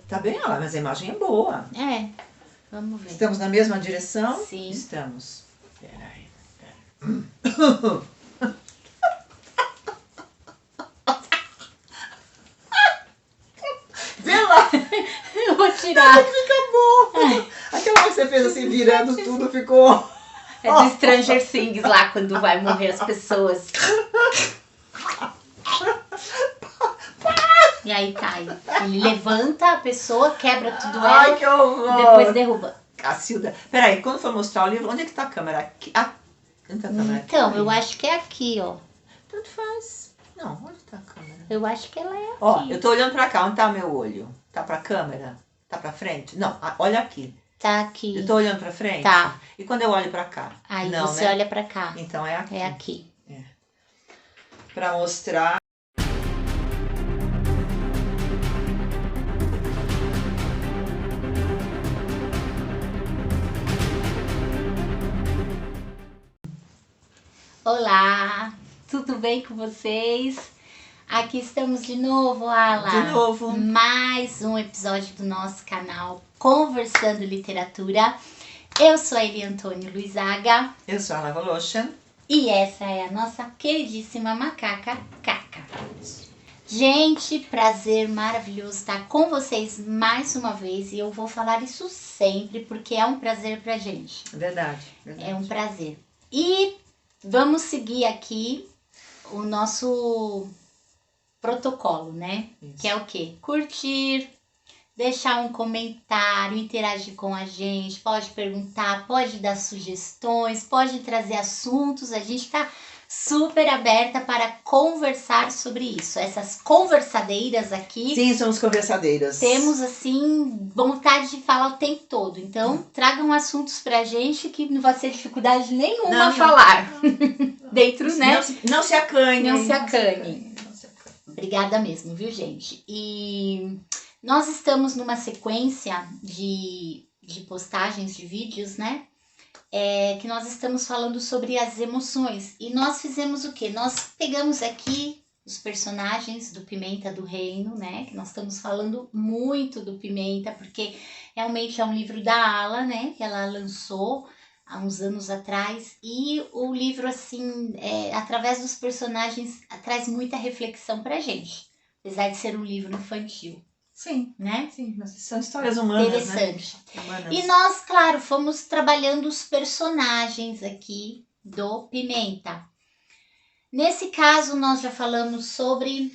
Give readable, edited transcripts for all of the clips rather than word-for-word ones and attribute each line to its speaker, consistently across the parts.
Speaker 1: Tá bem, olha lá, mas a imagem é boa.
Speaker 2: É, vamos ver.
Speaker 1: Estamos na mesma direção?
Speaker 2: Sim.
Speaker 1: Estamos. Peraí. Vê lá!
Speaker 2: Eu vou tirar.
Speaker 1: Fica bom! Aquela que você fez assim, virando tudo, ficou...
Speaker 2: É do Stranger Things lá, quando vai morrer as pessoas. E aí cai. Ele levanta a pessoa, quebra tudo ela.
Speaker 1: Ai, que horror!
Speaker 2: E depois derruba.
Speaker 1: Cacilda. Peraí, quando for mostrar o livro, onde é que tá a câmera? Aqui. Ah, onde tá a câmera?
Speaker 2: Então,
Speaker 1: Aqui.
Speaker 2: eu acho que é aqui, ó.
Speaker 1: Tanto faz. Não, onde tá a câmera?
Speaker 2: Eu acho que ela é aqui.
Speaker 1: Ó, eu tô olhando pra cá. Onde tá o meu olho? Tá pra câmera? Tá pra frente? Não, olha aqui.
Speaker 2: Tá aqui.
Speaker 1: Eu tô olhando pra frente?
Speaker 2: Tá.
Speaker 1: E quando eu olho pra cá?
Speaker 2: Aí
Speaker 1: não,
Speaker 2: você
Speaker 1: né?
Speaker 2: olha pra cá.
Speaker 1: Então é aqui.
Speaker 2: É aqui.
Speaker 1: Pra mostrar.
Speaker 2: Olá, tudo bem com vocês? Aqui estamos de novo, Ala.
Speaker 1: De novo.
Speaker 2: Mais um episódio do nosso canal Conversando Literatura. Eu sou a Eli Antônio Luizaga.
Speaker 1: Eu sou a Lava Lotion.
Speaker 2: E essa é a nossa queridíssima macaca Caca. Gente, prazer maravilhoso estar com vocês mais uma vez. E eu vou falar isso sempre, porque é um prazer pra gente.
Speaker 1: Verdade.
Speaker 2: É um prazer. E vamos seguir aqui o nosso protocolo, né?
Speaker 1: Isso.
Speaker 2: Que é o quê? Curtir, deixar um comentário, interagir com a gente, pode perguntar, pode dar sugestões, pode trazer assuntos. A gente tá super aberta para conversar sobre isso. Essas conversadeiras aqui.
Speaker 1: Sim, somos conversadeiras.
Speaker 2: Temos, assim, vontade de falar o tempo todo. Então, tragam assuntos pra gente que não vai ser dificuldade nenhuma falar. Dentro, né?
Speaker 1: Não se acanhe.
Speaker 2: Não se acanhe. Obrigada mesmo, viu, gente? E nós estamos numa sequência de postagens de vídeos, né? Que nós estamos falando sobre as emoções. E nós fizemos o quê? Nós pegamos aqui os personagens do Pimenta do Reino, né? Que nós estamos falando muito do Pimenta, porque realmente é um livro da Ala, né? Que ela lançou há uns anos atrás. E o livro, assim, através dos personagens, traz muita reflexão pra gente. Apesar de ser um livro infantil.
Speaker 1: Sim,
Speaker 2: né?
Speaker 1: Sim, mas são histórias humanas,
Speaker 2: Interessante.
Speaker 1: Né? Humanas.
Speaker 2: E nós, claro, fomos trabalhando os personagens aqui do Pimenta. Nesse caso, nós já falamos sobre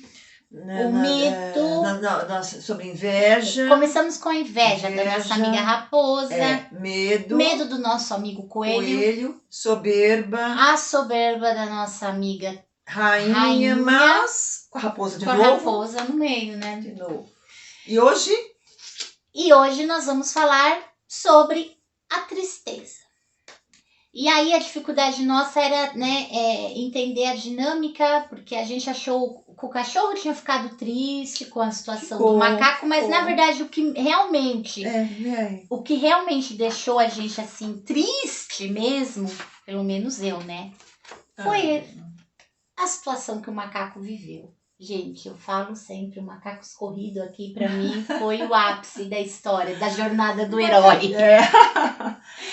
Speaker 2: o mito.
Speaker 1: Sobre inveja.
Speaker 2: Começamos com a inveja da nossa amiga raposa.
Speaker 1: Medo.
Speaker 2: Medo do nosso amigo coelho.
Speaker 1: Soberba.
Speaker 2: A soberba da nossa amiga
Speaker 1: rainha, mas com a raposa de novo.
Speaker 2: Com a raposa no meio, né?
Speaker 1: De novo. E hoje?
Speaker 2: E hoje nós vamos falar sobre a tristeza. E aí a dificuldade nossa era, né, entender a dinâmica, porque a gente achou que o cachorro tinha ficado triste com a situação do macaco, mas na verdade o que realmente deixou a gente assim triste mesmo, pelo menos eu, né, foi a situação que o macaco viveu. Gente, eu falo sempre, o macaco escorrido aqui pra mim foi o ápice da história, da jornada do herói.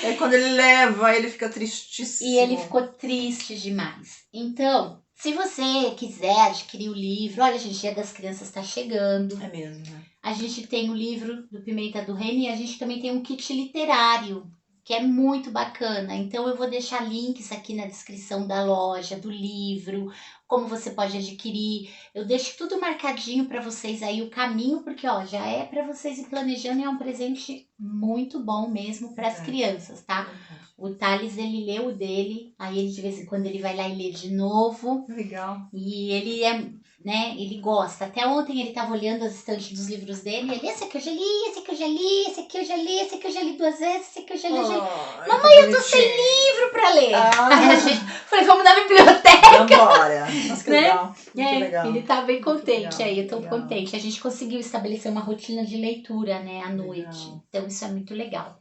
Speaker 1: É quando ele leva, ele fica tristíssimo.
Speaker 2: E ele ficou triste demais. Então, se você quiser adquirir o livro, olha, gente, Dia das Crianças tá chegando.
Speaker 1: É mesmo, né?
Speaker 2: A gente tem o livro do Pimenta do Reino e a gente também tem um kit literário, que é muito bacana. Então, eu vou deixar links aqui na descrição da loja, do livro, como você pode adquirir. Eu deixo tudo marcadinho para vocês aí, o caminho, porque ó, já é para vocês ir planejando e é um presente muito bom mesmo para as crianças, tá? O Thales, ele leu o dele, aí ele de vez em quando ele vai lá e lê de novo.
Speaker 1: Legal.
Speaker 2: E ele né, ele gosta. Até ontem ele tava olhando as estantes dos livros dele, ele, esse aqui eu já li, esse aqui eu já li, esse aqui eu já li, esse aqui eu já li 2 vezes, esse aqui eu já li. Mamãe, eu tô sem livro pra ler. Aí a gente falei, vamos na biblioteca.
Speaker 1: Vambora. Nossa, que legal. Muito legal.
Speaker 2: Ele tá bem contente
Speaker 1: legal,
Speaker 2: aí, eu tô
Speaker 1: legal.
Speaker 2: contente. A gente conseguiu estabelecer uma rotina de leitura, né, à noite. Então isso é muito legal.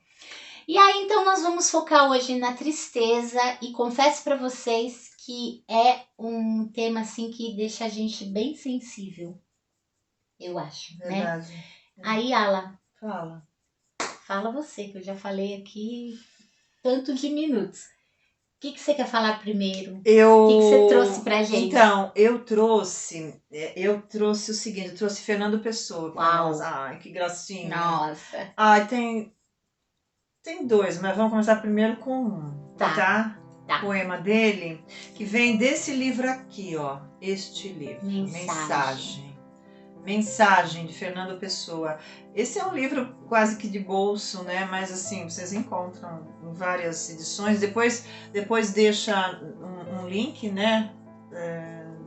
Speaker 2: E aí, então, nós vamos focar hoje na tristeza e confesso pra vocês que é um tema, assim, que deixa a gente bem sensível, eu acho,
Speaker 1: Verdade.
Speaker 2: né? Aí, Ala,
Speaker 1: Fala.
Speaker 2: fala você, que eu já falei aqui tanto de minutos. O que você quer falar primeiro? O que você trouxe pra gente?
Speaker 1: Então, eu trouxe o seguinte, eu trouxe Fernando Pessoa pra
Speaker 2: Uau.
Speaker 1: nós. Ai, que gracinha.
Speaker 2: Nossa.
Speaker 1: Ai, tem dois, mas vamos começar primeiro com um,
Speaker 2: Tá.
Speaker 1: O poema dele, que vem desse livro aqui, ó. Este livro. Mensagem, de Fernando Pessoa. Esse é um livro quase que de bolso, né? Mas assim, vocês encontram em várias edições. Depois deixa um link, né?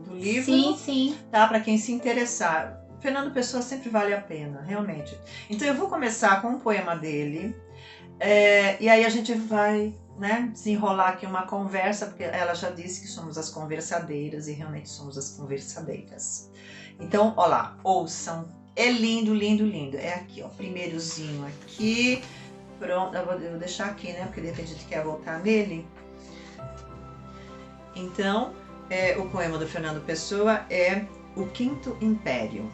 Speaker 1: Do livro.
Speaker 2: Sim.
Speaker 1: Tá? Para quem se interessar. Fernando Pessoa sempre vale a pena, realmente. Então eu vou começar com um poema dele. E aí a gente vai, né, desenrolar aqui uma conversa, porque ela já disse que somos as conversadeiras e realmente somos as conversadeiras. Então, ó lá, ouçam. É lindo, lindo, lindo. É aqui, ó, primeirozinho aqui. Pronto, eu vou deixar aqui, né, porque de repente a gente quer voltar nele. Então, o poema do Fernando Pessoa é O Quinto Império.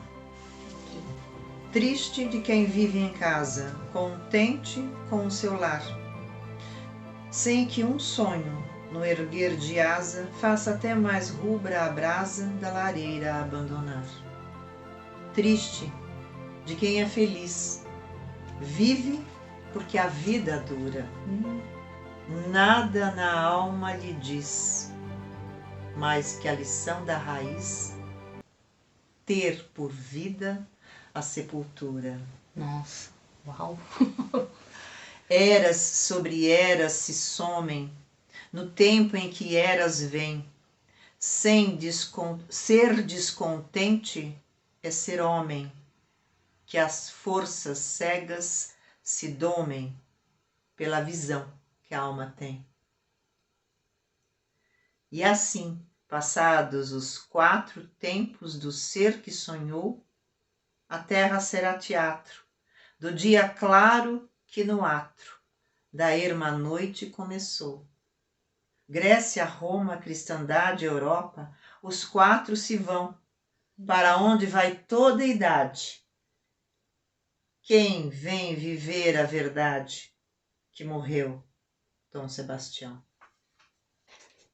Speaker 1: Triste de quem vive em casa, contente com o seu lar, sem que um sonho, no erguer de asa, faça até mais rubra a brasa da lareira a abandonar. Triste de quem é feliz, vive porque a vida dura, nada na alma lhe diz, mais que a lição da raiz, ter por vida a sepultura.
Speaker 2: Nossa, uau.
Speaker 1: Eras sobre eras se somem, no tempo em que eras vêm. Ser descontente é ser homem, que as forças cegas se domem pela visão que a alma tem. E assim, passados os 4 tempos do ser que sonhou, a terra será teatro, do dia claro que no atro da erma noite começou. Grécia, Roma, cristandade, Europa, os 4 se vão, para onde vai toda a idade. Quem vem viver a verdade que morreu, Dom Sebastião?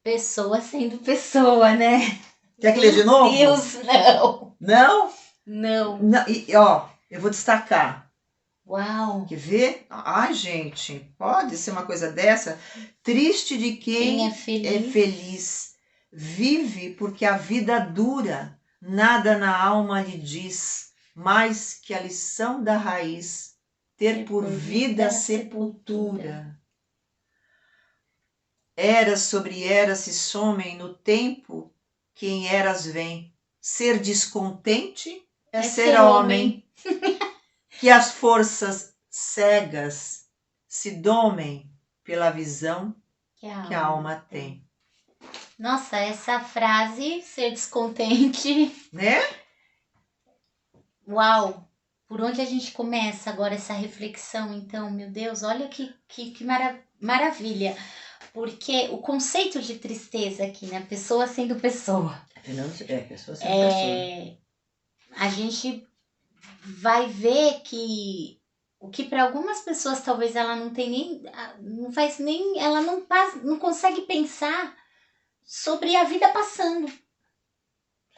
Speaker 2: Pessoa sendo pessoa, né?
Speaker 1: Quer que lê de novo?
Speaker 2: Meu Deus, não.
Speaker 1: Não?
Speaker 2: Não.
Speaker 1: E ó, eu vou destacar.
Speaker 2: Uau.
Speaker 1: Quer ver? Ai, gente, pode ser uma coisa dessa? Triste de quem
Speaker 2: é
Speaker 1: feliz. Vive porque a vida dura, nada na alma lhe diz, mais que a lição da raiz, ter por vida a sepultura. Eras sobre eras se somem, no tempo que em eras vem. Ser descontente é ser homem. Que as forças cegas se domem pela visão que a alma tem.
Speaker 2: Nossa, essa frase, ser descontente,
Speaker 1: né?
Speaker 2: Uau! Por onde a gente começa agora essa reflexão, então, meu Deus, olha que maravilha. Porque o conceito de tristeza aqui, né? Pessoa sendo pessoa.
Speaker 1: Pessoa sendo pessoa.
Speaker 2: A gente vai ver que o que para algumas pessoas talvez ela não tem nem, não faz nem, ela não consegue pensar sobre a vida passando.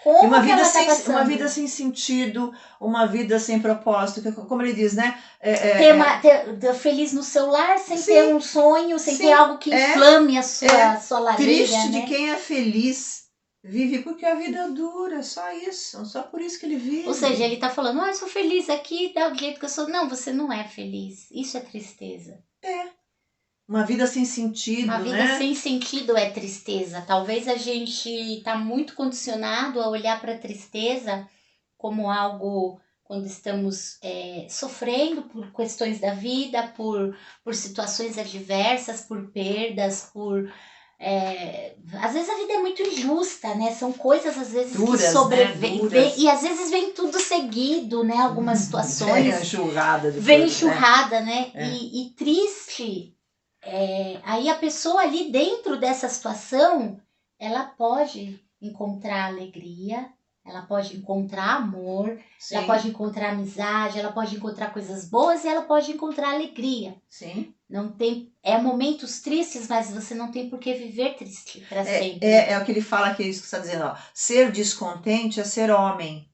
Speaker 2: Como
Speaker 1: uma vida,
Speaker 2: passando?
Speaker 1: Uma vida sem sentido, uma vida sem propósito, como ele diz, né?
Speaker 2: Ter feliz no seu lar, sem ter um sonho, sem ter algo que inflame a sua lareira.
Speaker 1: Triste,
Speaker 2: né?
Speaker 1: De quem é feliz, vive porque a vida dura, só isso, só por isso que ele vive.
Speaker 2: Ou seja, ele tá falando, eu sou feliz aqui, dá o jeito que eu sou. Não, você não é feliz, isso é tristeza.
Speaker 1: Uma vida sem sentido,
Speaker 2: Uma vida sem sentido é tristeza. Talvez a gente tá muito condicionado a olhar para a tristeza como algo quando estamos sofrendo por questões da vida, por situações adversas, por perdas, por... às vezes a vida é muito injusta, né? São coisas às vezes duras, que sobrevêm, né? E às vezes vem tudo seguido, né? Algumas situações.
Speaker 1: Vem enxurrada.
Speaker 2: Vem enxurrada, né? E triste... aí a pessoa ali dentro dessa situação, ela pode encontrar alegria, ela pode encontrar amor,
Speaker 1: Sim.
Speaker 2: ela pode encontrar amizade, ela pode encontrar coisas boas e ela pode encontrar alegria.
Speaker 1: Sim.
Speaker 2: Não tem, momentos tristes, mas você não tem por que viver triste para sempre.
Speaker 1: É o que ele fala, que é isso que você está dizendo, ó. Ser descontente é ser homem.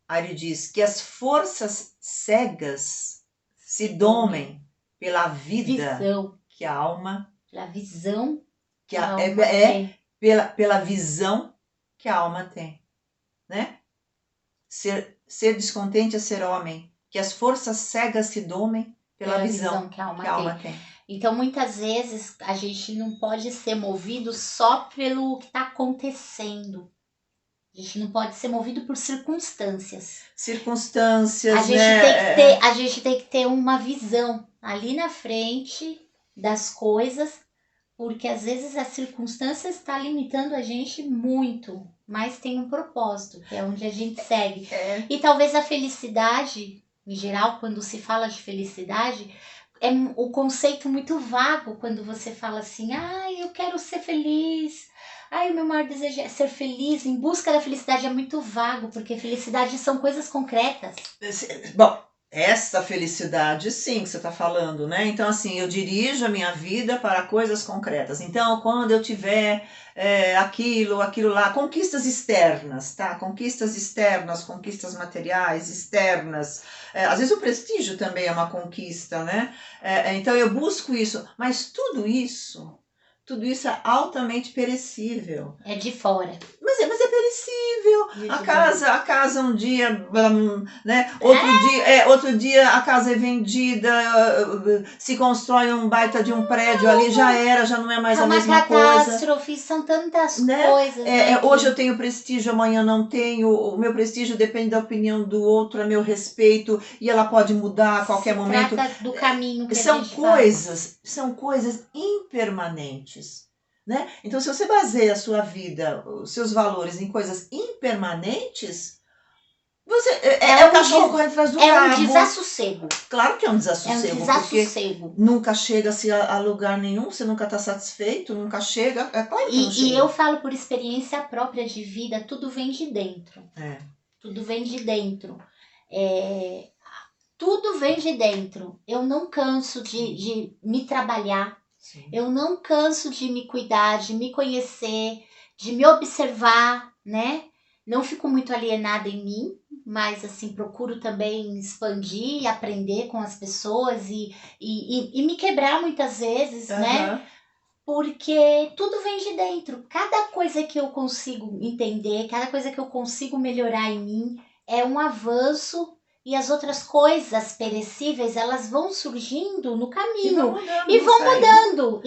Speaker 1: Aí ele diz que as forças cegas se domem pela vida
Speaker 2: Visão,
Speaker 1: que a alma,
Speaker 2: pela visão
Speaker 1: que
Speaker 2: que a
Speaker 1: a,
Speaker 2: alma
Speaker 1: é
Speaker 2: tem.
Speaker 1: pela visão que a alma tem, né? Ser descontente é ser homem, que as forças cegas se domem pela visão
Speaker 2: que a alma
Speaker 1: que a alma
Speaker 2: tem.
Speaker 1: tem.
Speaker 2: Então, muitas vezes, a gente não pode ser movido só pelo que está acontecendo. A gente não pode ser movido por circunstâncias.
Speaker 1: Circunstâncias,
Speaker 2: A gente tem que ter uma visão ali na frente das coisas, porque às vezes a circunstância está limitando a gente muito, mas tem um propósito, que é onde a gente segue. E talvez a felicidade, em geral, quando se fala de felicidade, é o conceito muito vago quando você fala assim, eu quero ser feliz. O meu maior desejo é ser feliz. Em busca da felicidade é muito vago, porque felicidade são coisas concretas.
Speaker 1: Bom, essa felicidade sim que você está falando, né? Então, assim, eu dirijo a minha vida para coisas concretas. Então, quando eu tiver aquilo lá, conquistas externas, tá? Conquistas externas, conquistas materiais externas. Às vezes o prestígio também é uma conquista, né? Então, eu busco isso. Mas tudo isso é altamente perecível.
Speaker 2: É de fora.
Speaker 1: Mas é perecível. A casa um dia, né? Outro dia a casa é vendida, se constrói um baita de um prédio ali, já não é mais a mesma coisa.
Speaker 2: É uma catástrofe, são tantas coisas.
Speaker 1: Hoje eu tenho prestígio, amanhã não tenho. O meu prestígio depende da opinião do outro, a meu respeito, e ela pode mudar a qualquer momento.
Speaker 2: Trata do caminho que
Speaker 1: são coisas impermanentes. Né? Então, se você baseia a sua vida, os seus valores em coisas impermanentes, você o cachorro correndo atrás do rabo.
Speaker 2: É um desassossego.
Speaker 1: Claro que é um desassossego.
Speaker 2: É um desassossego.
Speaker 1: Porque nunca chega-se a lugar nenhum, você nunca está satisfeito, nunca chega. É claro que não chega.
Speaker 2: E eu falo por experiência própria de vida, tudo vem de dentro. Tudo vem de dentro. Tudo vem de dentro. Eu não canso de me trabalhar. Sim. Eu não canso de me cuidar, de me conhecer, de me observar, né? Não fico muito alienada em mim, mas assim, procuro também expandir, aprender com as pessoas e me quebrar muitas vezes, né? Porque tudo vem de dentro. Cada coisa que eu consigo entender, cada coisa que eu consigo melhorar em mim é um avanço. E as outras coisas perecíveis, elas vão surgindo no caminho. E vão mudando.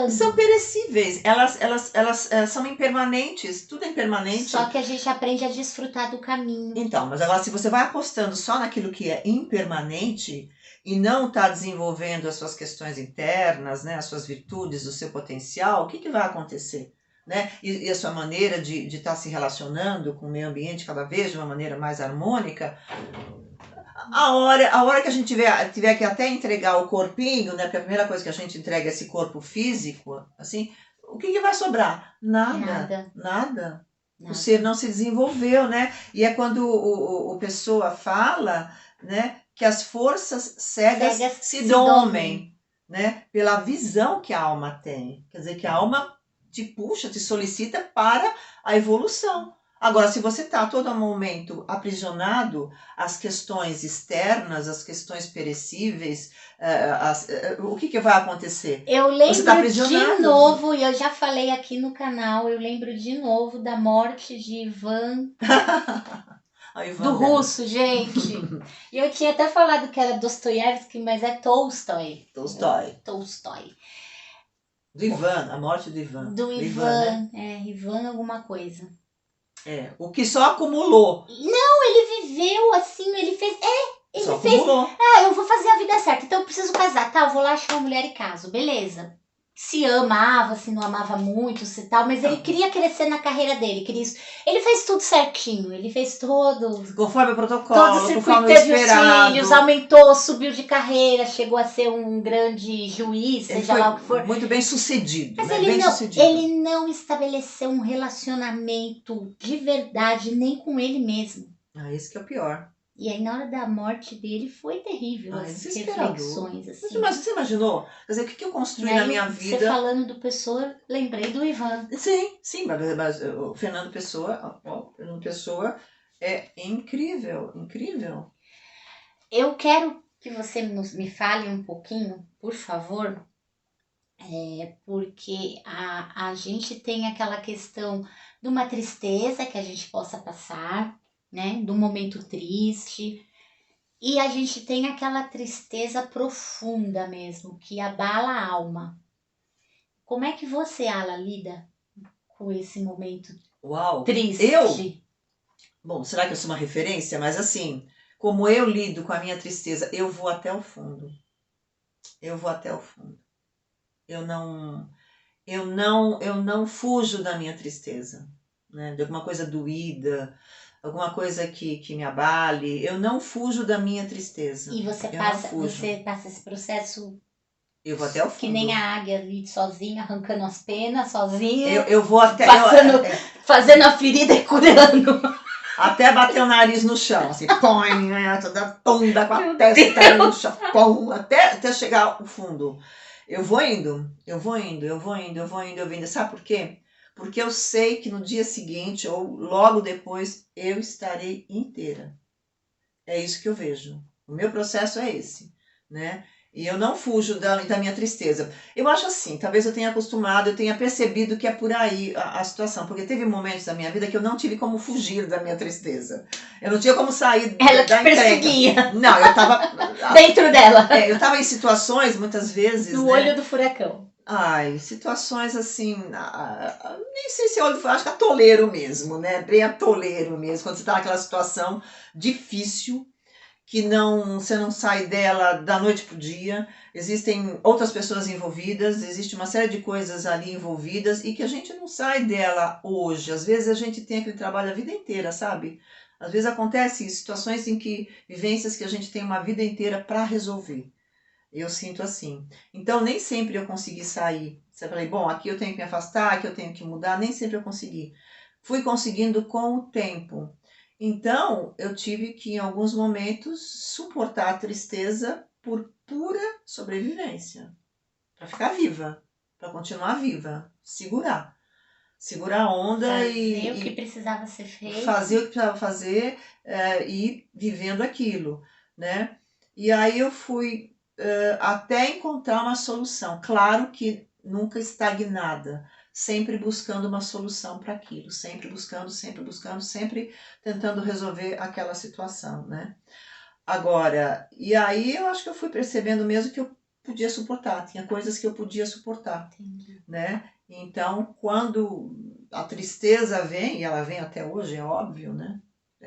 Speaker 1: São perecíveis. Elas são impermanentes. Tudo é impermanente.
Speaker 2: Só que a gente aprende a desfrutar do caminho.
Speaker 1: Então, mas agora se você vai apostando só naquilo que é impermanente e não está desenvolvendo as suas questões internas, né, as suas virtudes, o seu potencial, o que vai acontecer? Né? E a sua maneira de estar se relacionando com o meio ambiente cada vez de uma maneira mais harmônica, a hora que a gente tiver que até entregar o corpinho, né? Porque a primeira coisa que a gente entrega é esse corpo físico, assim, o que vai sobrar? Nada. O ser não se desenvolveu, né? E é quando o pessoa fala, né, que as forças cegas se domem, né? Pela visão que a alma tem. Quer dizer, que a alma te puxa, te solicita para a evolução. Agora, se você está a todo momento aprisionado às questões externas, às questões perecíveis, o que vai acontecer?
Speaker 2: Eu lembro de novo, e eu já falei aqui no canal, eu lembro de novo da morte de Ivan do russo, gente. E eu tinha até falado que era Dostoiévski, mas é Tolstói.
Speaker 1: Tolstói. Do Ivan, a morte do Ivan.
Speaker 2: Do Ivan, né? Ivan alguma coisa.
Speaker 1: O que só acumulou.
Speaker 2: Não, ele viveu assim, ele fez... Ele
Speaker 1: só
Speaker 2: fez...
Speaker 1: acumulou.
Speaker 2: Eu vou fazer a vida certa, então eu preciso casar, tá? Eu vou lá achar uma mulher e caso, beleza. se amava, se não amava muito, se tal, mas ele queria crescer na carreira dele, queria isso. Ele fez tudo certinho, ele fez todo
Speaker 1: Conforme o
Speaker 2: todo o
Speaker 1: protocolo,
Speaker 2: circuito,
Speaker 1: conforme o
Speaker 2: teve os
Speaker 1: esperado.
Speaker 2: filhos, aumentou, subiu de carreira, chegou a ser um grande juiz,
Speaker 1: Ele
Speaker 2: seja
Speaker 1: foi
Speaker 2: lá o que for.
Speaker 1: muito bem sucedido,
Speaker 2: Mas
Speaker 1: né? Bem sucedido.
Speaker 2: ele não estabeleceu um relacionamento de verdade nem com ele mesmo.
Speaker 1: Esse que é o pior.
Speaker 2: E aí, na hora da morte dele, foi terrível as
Speaker 1: Desesperador.
Speaker 2: reflexões, assim.
Speaker 1: Mas você imaginou? Quer dizer, o que eu construí
Speaker 2: E aí,
Speaker 1: na minha vida?
Speaker 2: Você falando do Pessoa, lembrei do Ivan.
Speaker 1: Sim, mas o Fernando Pessoa é incrível, incrível.
Speaker 2: Eu quero que você me fale um pouquinho, por favor, porque a gente tem aquela questão de uma tristeza que a gente possa passar, né? De um momento triste. E a gente tem aquela tristeza profunda mesmo, que abala a alma. Como é que você, Ala, lida com esse momento triste?
Speaker 1: Bom, será que eu sou uma referência? Mas assim, como eu lido com a minha tristeza, eu vou até o fundo. Eu vou até o fundo. Eu não fujo da minha tristeza, né? De alguma coisa doída, alguma coisa que me abale. Eu não fujo da minha tristeza.
Speaker 2: E você passa esse processo.
Speaker 1: Eu vou até o fundo.
Speaker 2: Que nem a águia ali sozinha, arrancando as penas, sozinha.
Speaker 1: Eu vou até.
Speaker 2: Fazendo a ferida e curando.
Speaker 1: Até bater o nariz no chão, assim, toda tonda com a testa no chão, até chegar ao fundo. Eu vou indo. Sabe por quê? Porque eu sei que no dia seguinte ou logo depois eu estarei inteira. É isso que eu vejo. O meu processo é esse, né? E eu não fujo da minha tristeza. Eu acho assim, talvez eu tenha acostumado, eu tenha percebido que é por aí a situação. Porque teve momentos da minha vida que eu não tive como fugir da minha tristeza. Eu não tinha como sair
Speaker 2: Ela
Speaker 1: da
Speaker 2: te perseguia.
Speaker 1: Não, eu estava
Speaker 2: dentro dela.
Speaker 1: Eu estava em situações, muitas vezes,
Speaker 2: no olho do furacão.
Speaker 1: Situações assim, nem sei se olho, acho que atoleiro mesmo, né? Bem atoleiro mesmo, quando você está naquela situação difícil, que você não sai dela da noite pro dia, existem outras pessoas envolvidas, existe uma série de coisas ali envolvidas e que a gente não sai dela hoje. Às vezes a gente tem aquele trabalho a vida inteira, sabe? Às vezes acontece situações vivências que a gente tem uma vida inteira para resolver. Eu sinto assim. Então, nem sempre eu consegui sair. Você falei, bom, aqui eu tenho que me afastar, aqui eu tenho que mudar. Nem sempre eu consegui. Fui conseguindo com o tempo. Então, eu tive que, em alguns momentos, suportar a tristeza por pura sobrevivência. Para ficar viva. Para continuar viva. Segurar. Segurar a onda
Speaker 2: fazer o que precisava ser feito.
Speaker 1: Fazer o que precisava fazer e vivendo aquilo, né? E aí eu fui até encontrar uma solução. Claro que nunca estagnada, sempre buscando uma solução para aquilo, sempre buscando, sempre tentando resolver aquela situação, né? Agora, e aí eu acho que eu fui percebendo mesmo que eu podia suportar, tinha coisas que eu podia suportar, né? Então, quando a tristeza vem, e ela vem até hoje, é óbvio, né?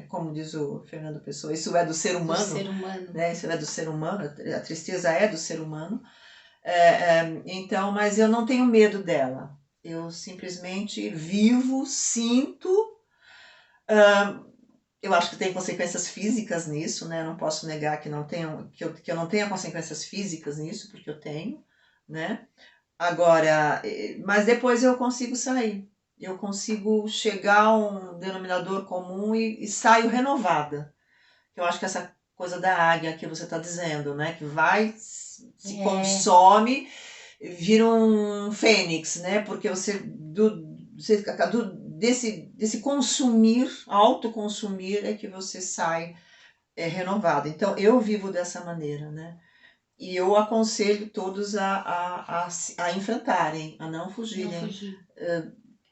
Speaker 1: Como diz o Fernando Pessoa, isso é do ser humano.
Speaker 2: Do ser humano.
Speaker 1: Né? Isso é do ser humano, a tristeza é do ser humano. Então, mas eu não tenho medo dela. Eu simplesmente vivo, sinto. Eu acho que tem consequências físicas nisso, né? Eu não posso negar que eu não tenha consequências físicas nisso, porque eu tenho, né? Agora, mas depois eu consigo sair. Eu consigo chegar a um denominador comum e saio renovada. Eu acho que essa coisa da águia que você está dizendo, né? Que vai, se consome, vira um fênix, né? Porque desse consumir, autoconsumir, é que você sai renovado. Então, eu vivo dessa maneira, né? E eu aconselho todos a enfrentarem, a não fugirem.
Speaker 2: Não fugir.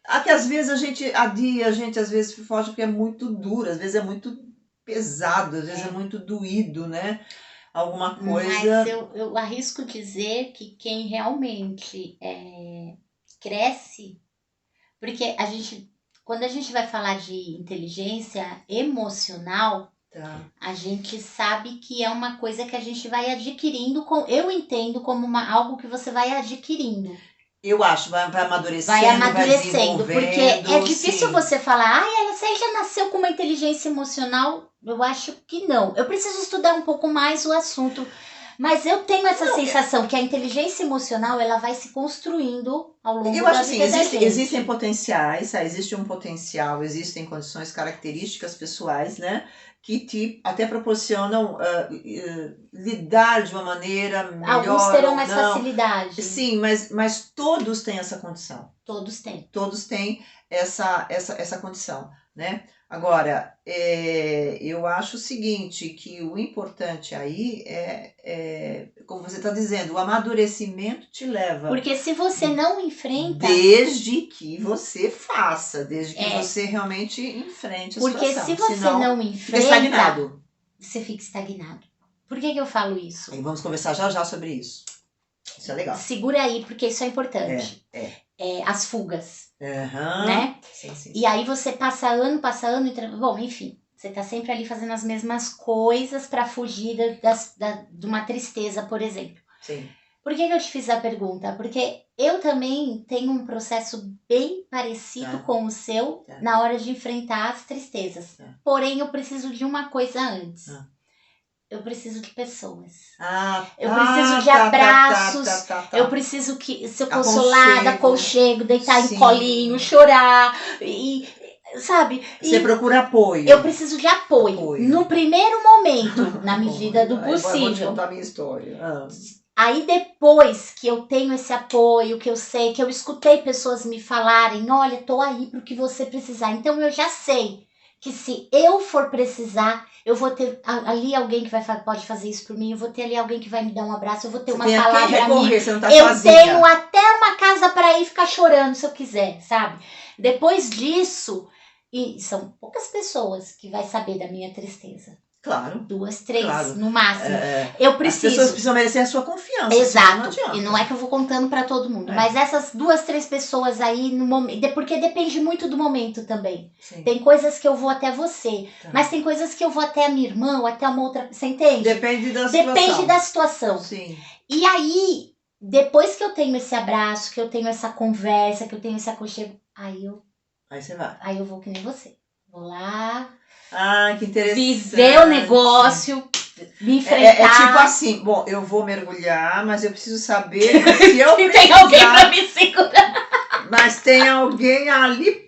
Speaker 1: Aqui às vezes a gente adia, a gente às vezes foge porque é muito duro, às vezes é muito pesado, às vezes é muito doído, né? Alguma coisa.
Speaker 2: Mas eu arrisco dizer que quem realmente cresce, porque quando a gente vai falar de inteligência emocional, a gente sabe que é uma coisa que a gente vai adquirindo, eu entendo como algo que você vai adquirindo.
Speaker 1: Eu acho, vai amadurecendo,
Speaker 2: vai amadurecendo,
Speaker 1: vai
Speaker 2: porque é difícil
Speaker 1: sim.
Speaker 2: você falar, você já nasceu com uma inteligência emocional. Eu acho que não. Eu preciso estudar um pouco mais o assunto, mas eu tenho essa sensação que a inteligência emocional ela vai se construindo ao longo
Speaker 1: Eu
Speaker 2: da
Speaker 1: acho assim,
Speaker 2: vida da gente.
Speaker 1: existem potenciais, existe um potencial, existem condições, características pessoais, né? Que te até proporcionam lidar de uma maneira melhor.
Speaker 2: Alguns terão
Speaker 1: ou
Speaker 2: mais
Speaker 1: não.
Speaker 2: facilidade.
Speaker 1: Sim, mas todos têm essa condição.
Speaker 2: Todos têm.
Speaker 1: Todos têm essa condição, né? Agora, eu acho o seguinte, que o importante aí como você está dizendo, o amadurecimento te leva.
Speaker 2: Porque se você não enfrenta...
Speaker 1: Desde que você faça, desde que você realmente enfrente a
Speaker 2: Porque
Speaker 1: situação.
Speaker 2: se você
Speaker 1: Senão,
Speaker 2: não enfrenta...
Speaker 1: fica estagnado.
Speaker 2: Você fica estagnado. Por que eu falo isso?
Speaker 1: E vamos conversar já sobre isso. Isso é legal.
Speaker 2: Segura aí, porque isso é importante. As fugas. Né?
Speaker 1: Sim.
Speaker 2: E aí você passa ano, bom, enfim, você tá sempre ali fazendo as mesmas coisas para fugir de uma tristeza, por exemplo.
Speaker 1: Sim.
Speaker 2: Por que eu te fiz a pergunta? Porque eu também tenho um processo bem parecido com o seu na hora de enfrentar as tristezas. Porém, eu preciso de uma coisa antes. Eu preciso de pessoas. Eu preciso de abraços. Eu preciso ser consolada, aconchego, deitar em colinho, chorar. Sabe?
Speaker 1: Você procura apoio.
Speaker 2: Eu preciso de apoio. No primeiro momento, na medida do possível.
Speaker 1: Eu vou te contar a minha história.
Speaker 2: Aí depois que eu tenho esse apoio, que eu sei, que eu escutei pessoas me falarem, olha, tô aí pro que você precisar. Então eu já sei que se eu for precisar, eu vou ter ali alguém que pode fazer isso por mim, eu vou ter ali alguém que vai me dar um abraço, eu vou ter uma palavra amiga.
Speaker 1: Você não tá
Speaker 2: eu
Speaker 1: sozinha.
Speaker 2: Tenho até uma casa para ir ficar chorando se eu quiser, sabe? Depois disso, e são poucas pessoas que vai saber da minha tristeza.
Speaker 1: Claro.
Speaker 2: 2, 3, no máximo. Eu preciso.
Speaker 1: As pessoas precisam merecer a sua confiança.
Speaker 2: Exato. E não é que eu vou contando para todo mundo. Mas essas 2, 3 pessoas aí no momento. Porque depende muito do momento também.
Speaker 1: Sim.
Speaker 2: Tem coisas que eu vou até você. Mas tem coisas que eu vou até a minha irmã ou até uma outra. Você entende?
Speaker 1: Depende da situação.
Speaker 2: Depende da situação.
Speaker 1: Sim.
Speaker 2: E aí, depois que eu tenho esse abraço, que eu tenho essa conversa, que eu tenho esse aconchego, aí você vai. Aí eu vou que nem você. Vou lá.
Speaker 1: Que interessante.
Speaker 2: Viver o negócio, me enfrentar.
Speaker 1: Tipo assim, bom, eu vou mergulhar, mas eu preciso saber se eu
Speaker 2: precisar. Tem alguém pra me segurar.
Speaker 1: Mas tem alguém ali.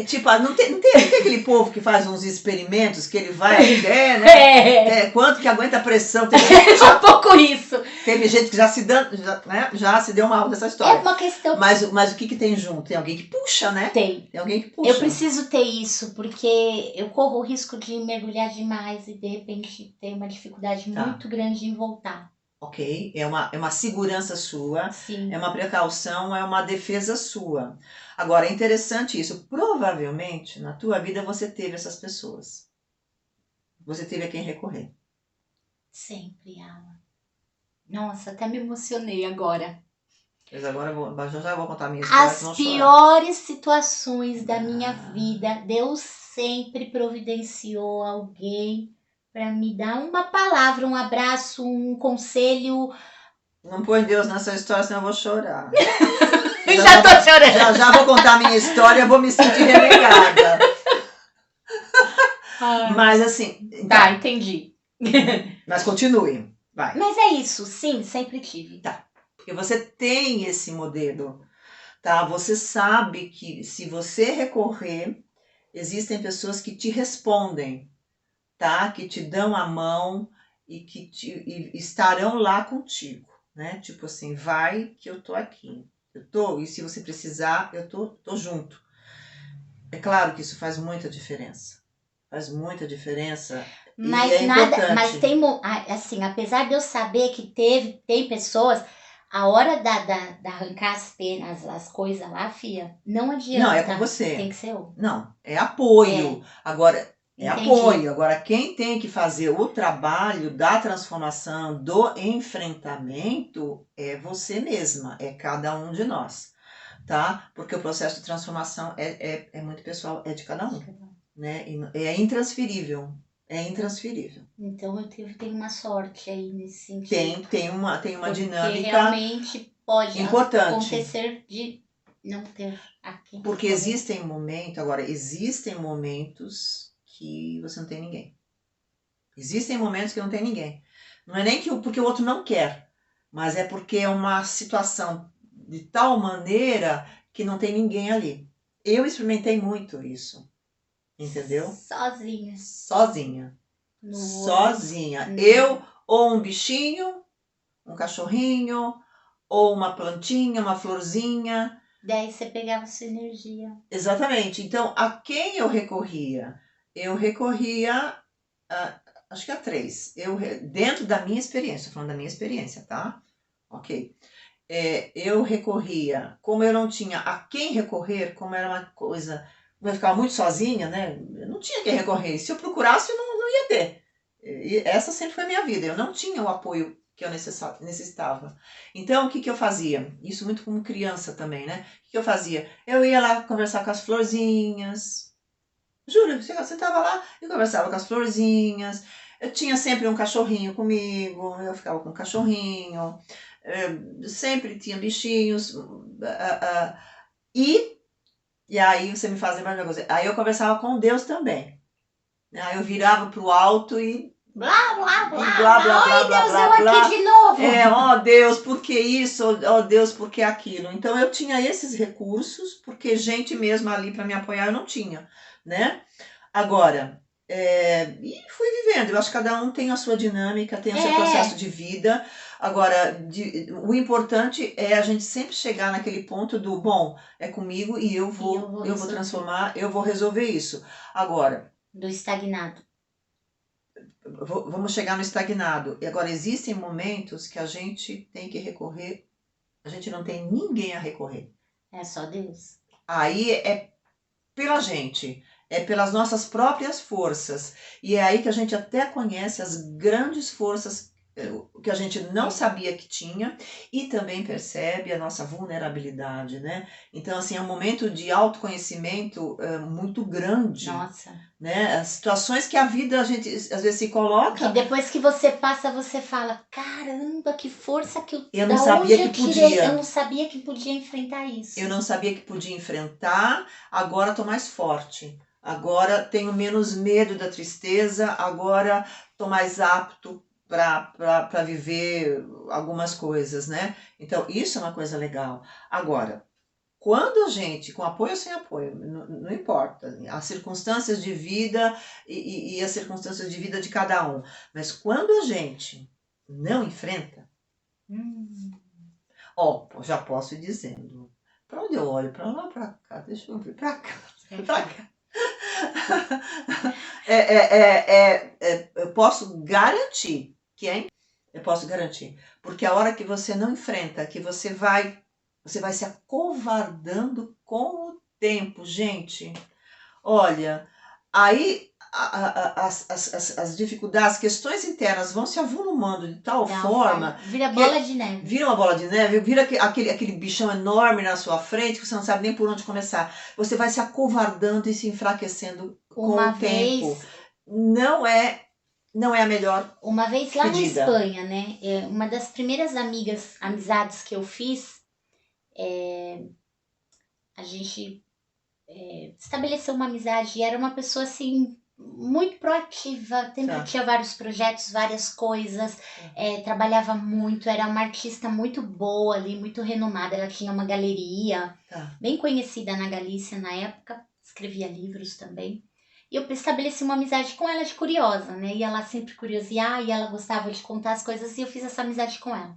Speaker 1: Tipo, não tem aquele povo que faz uns experimentos que ele vai até, né? Quanto que aguenta a pressão. Tem gente,
Speaker 2: um pouco isso.
Speaker 1: Teve gente que já se deu mal dessa história.
Speaker 2: É uma questão.
Speaker 1: Mas o que tem junto? Tem alguém que puxa, né?
Speaker 2: Tem
Speaker 1: alguém que puxa.
Speaker 2: Eu preciso ter isso, porque eu corro o risco de mergulhar demais e de repente ter uma dificuldade muito grande em voltar.
Speaker 1: Ok, é uma segurança sua.
Speaker 2: Sim.
Speaker 1: É uma precaução, é uma defesa sua. Agora, é interessante isso. Provavelmente, na tua vida, você teve essas pessoas. Você teve a quem recorrer.
Speaker 2: Sempre, Ala. Nossa, até me emocionei agora.
Speaker 1: Mas agora já vou contar a minha história.
Speaker 2: As piores situações da minha vida, Deus sempre providenciou alguém para me dar uma palavra, um abraço, um conselho.
Speaker 1: Não põe Deus nessa história, senão eu vou chorar.
Speaker 2: Já tô chorando.
Speaker 1: Já vou contar a minha história, vou me sentir renegada. Mas assim...
Speaker 2: Tá, entendi.
Speaker 1: Mas continue, vai.
Speaker 2: Mas é isso, sim, sempre tive.
Speaker 1: Tá, porque você tem esse modelo, tá? Você sabe que se você recorrer, existem pessoas que te respondem, tá? Que te dão a mão e que estarão lá contigo, né? Tipo assim, vai que eu tô aqui. E se você precisar, eu tô junto. É claro que isso faz muita diferença. Faz muita diferença.
Speaker 2: Mas mas tem, assim, apesar de eu saber que tem pessoas, a hora da arrancar as penas, as coisas lá, fia, não adianta.
Speaker 1: Não, é com você.
Speaker 2: Tem que ser eu.
Speaker 1: Não, é apoio. Agora,
Speaker 2: Entendi.
Speaker 1: apoio. Agora, quem tem que fazer o trabalho da transformação, do enfrentamento, é você mesma, é cada um de nós, tá? Porque o processo de transformação é muito pessoal, é de cada um, né? É intransferível. É intransferível.
Speaker 2: Então eu tenho uma sorte aí nesse sentido.
Speaker 1: Tem uma dinâmica.
Speaker 2: Realmente pode
Speaker 1: Importante.
Speaker 2: acontecer de não ter a quem
Speaker 1: Porque
Speaker 2: recorrer.
Speaker 1: existem momentos que você não tem ninguém. Existem momentos que não tem ninguém. Não é nem porque o outro não quer, mas é porque é uma situação de tal maneira que não tem ninguém ali. Eu experimentei muito isso, entendeu?
Speaker 2: Sozinha.
Speaker 1: Sozinha.
Speaker 2: No
Speaker 1: Sozinha.
Speaker 2: olho.
Speaker 1: Eu ou um bichinho, um cachorrinho, ou uma plantinha, uma florzinha.
Speaker 2: Daí você pegava sua energia.
Speaker 1: Exatamente. Então, a quem eu recorria? Eu recorria, acho que a 3. Dentro da minha experiência, tô falando da minha experiência, tá? Ok. Eu recorria, como eu não tinha a quem recorrer, como era uma coisa, como eu ficava muito sozinha, né? Eu não tinha quem recorrer. Se eu procurasse, eu não ia ter. E essa sempre foi a minha vida. Eu não tinha o apoio que eu necessitava. Então, o que eu fazia? Isso muito como criança também, né? O que eu fazia? Eu ia lá conversar com as florzinhas. Juro, eu sentava lá e conversava com as florzinhas. Eu tinha sempre um cachorrinho comigo, eu ficava com o cachorrinho. Sempre tinha bichinhos. E aí você me faz lembrar de uma coisa. Aí eu conversava com Deus também. Aí eu virava pro alto e
Speaker 2: Blá, blá, blá.
Speaker 1: E blá, blá, blá,
Speaker 2: Ai,
Speaker 1: blá,
Speaker 2: Deus,
Speaker 1: blá,
Speaker 2: eu
Speaker 1: blá.
Speaker 2: aqui de novo.
Speaker 1: Ó Deus, por que isso? Ó Deus, por que aquilo? Então eu tinha esses recursos, porque gente mesmo ali para me apoiar eu não tinha, né? Agora, e fui vivendo. Eu acho que cada um tem a sua dinâmica, tem o seu processo de vida. Agora, o importante é a gente sempre chegar naquele ponto do, bom, é comigo e eu vou transformar, eu vou resolver isso. Agora,
Speaker 2: do estagnado.
Speaker 1: Vamos chegar no estagnado. E agora, existem momentos que a gente tem que recorrer, a gente não tem ninguém a recorrer.
Speaker 2: É só Deus.
Speaker 1: Aí é pela gente, é pelas nossas próprias forças. E é aí que a gente até conhece as grandes forças que a gente não sabia que tinha e também percebe a nossa vulnerabilidade, né? Então, assim, é um momento de autoconhecimento muito grande.
Speaker 2: Nossa.
Speaker 1: Né? As situações que a vida a gente às vezes se coloca.
Speaker 2: Que depois que você passa, você fala, caramba, que força que
Speaker 1: eu não sabia que podia.
Speaker 2: Eu não sabia que podia enfrentar isso.
Speaker 1: Eu não sabia que podia enfrentar, agora estou mais forte. Agora tenho menos medo da tristeza, agora estou mais apto para viver algumas coisas, né? Então, isso é uma coisa legal. Agora, quando a gente, com apoio ou sem apoio, não importa, as circunstâncias de vida e as circunstâncias de vida de cada um, mas quando a gente não enfrenta, já posso ir dizendo, para onde eu olho? Para lá, para cá, deixa eu ver, para cá, para cá. Eu posso garantir eu posso garantir, porque a hora que você não enfrenta, que você vai se acovardando com o tempo, gente. Olha, aí as dificuldades, as questões internas vão se avolumando de tal forma...
Speaker 2: Vira bola de neve.
Speaker 1: Vira uma bola de neve, vira aquele bichão enorme na sua frente que você não sabe nem por onde começar. Você vai se acovardando e se enfraquecendo com o tempo. Não é a melhor
Speaker 2: Uma vez lá
Speaker 1: pedida.
Speaker 2: na Espanha, né? Uma das primeiras amizades que eu fiz, a gente estabeleceu uma amizade e era uma pessoa assim muito proativa, sempre tinha vários projetos, várias coisas, trabalhava muito, era uma artista muito boa ali, muito renomada, ela tinha uma galeria bem conhecida na Galícia na época, escrevia livros também. E eu estabeleci uma amizade com ela de curiosa, né? E ela sempre curiosear, e ela gostava de contar as coisas, e eu fiz essa amizade com ela.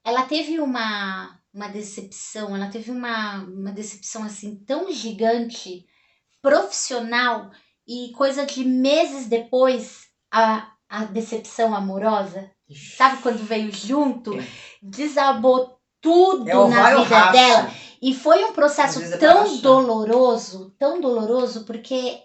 Speaker 2: Ela teve uma decepção, ela teve uma decepção assim tão gigante, profissional, e coisa de meses depois, a decepção amorosa, sabe quando veio junto, desabou tudo na vida dela. E foi um processo tão doloroso, porque,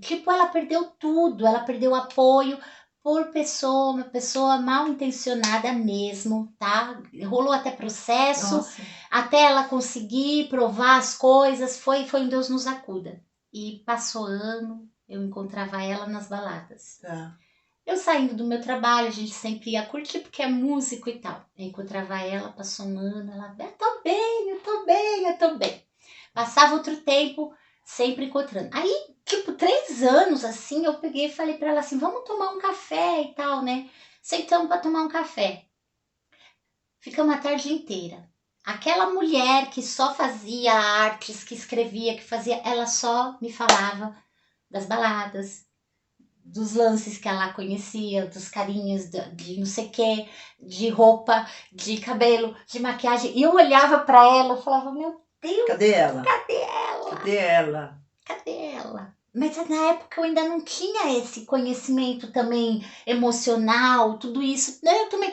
Speaker 2: tipo, ela perdeu tudo, ela perdeu apoio por uma pessoa mal intencionada mesmo, tá? Rolou até processo, até ela conseguir provar as coisas, foi um Deus nos acuda. E passou ano, eu encontrava ela nas baladas. Eu saindo do meu trabalho, a gente sempre ia curtir porque é músico e tal. Eu encontrava ela, passou um ano, ela, eu tô bem, eu tô bem, eu tô bem. Passava outro tempo, sempre encontrando. Aí, tipo, 3 anos, assim, eu peguei e falei pra ela assim, vamos tomar um café e tal, né? Sentamos pra tomar um café. Ficamos a tarde inteira. Aquela mulher que só fazia artes, que escrevia, que fazia, ela só me falava das baladas, dos lances que ela conhecia, dos carinhos, de não sei o que, de roupa, de cabelo, de maquiagem. E eu olhava pra ela e falava, meu Deus,
Speaker 1: Cadê ela?
Speaker 2: cadê ela?
Speaker 1: Cadê ela?
Speaker 2: Cadê ela? Mas na época eu ainda não tinha esse conhecimento também emocional, tudo isso. Eu também.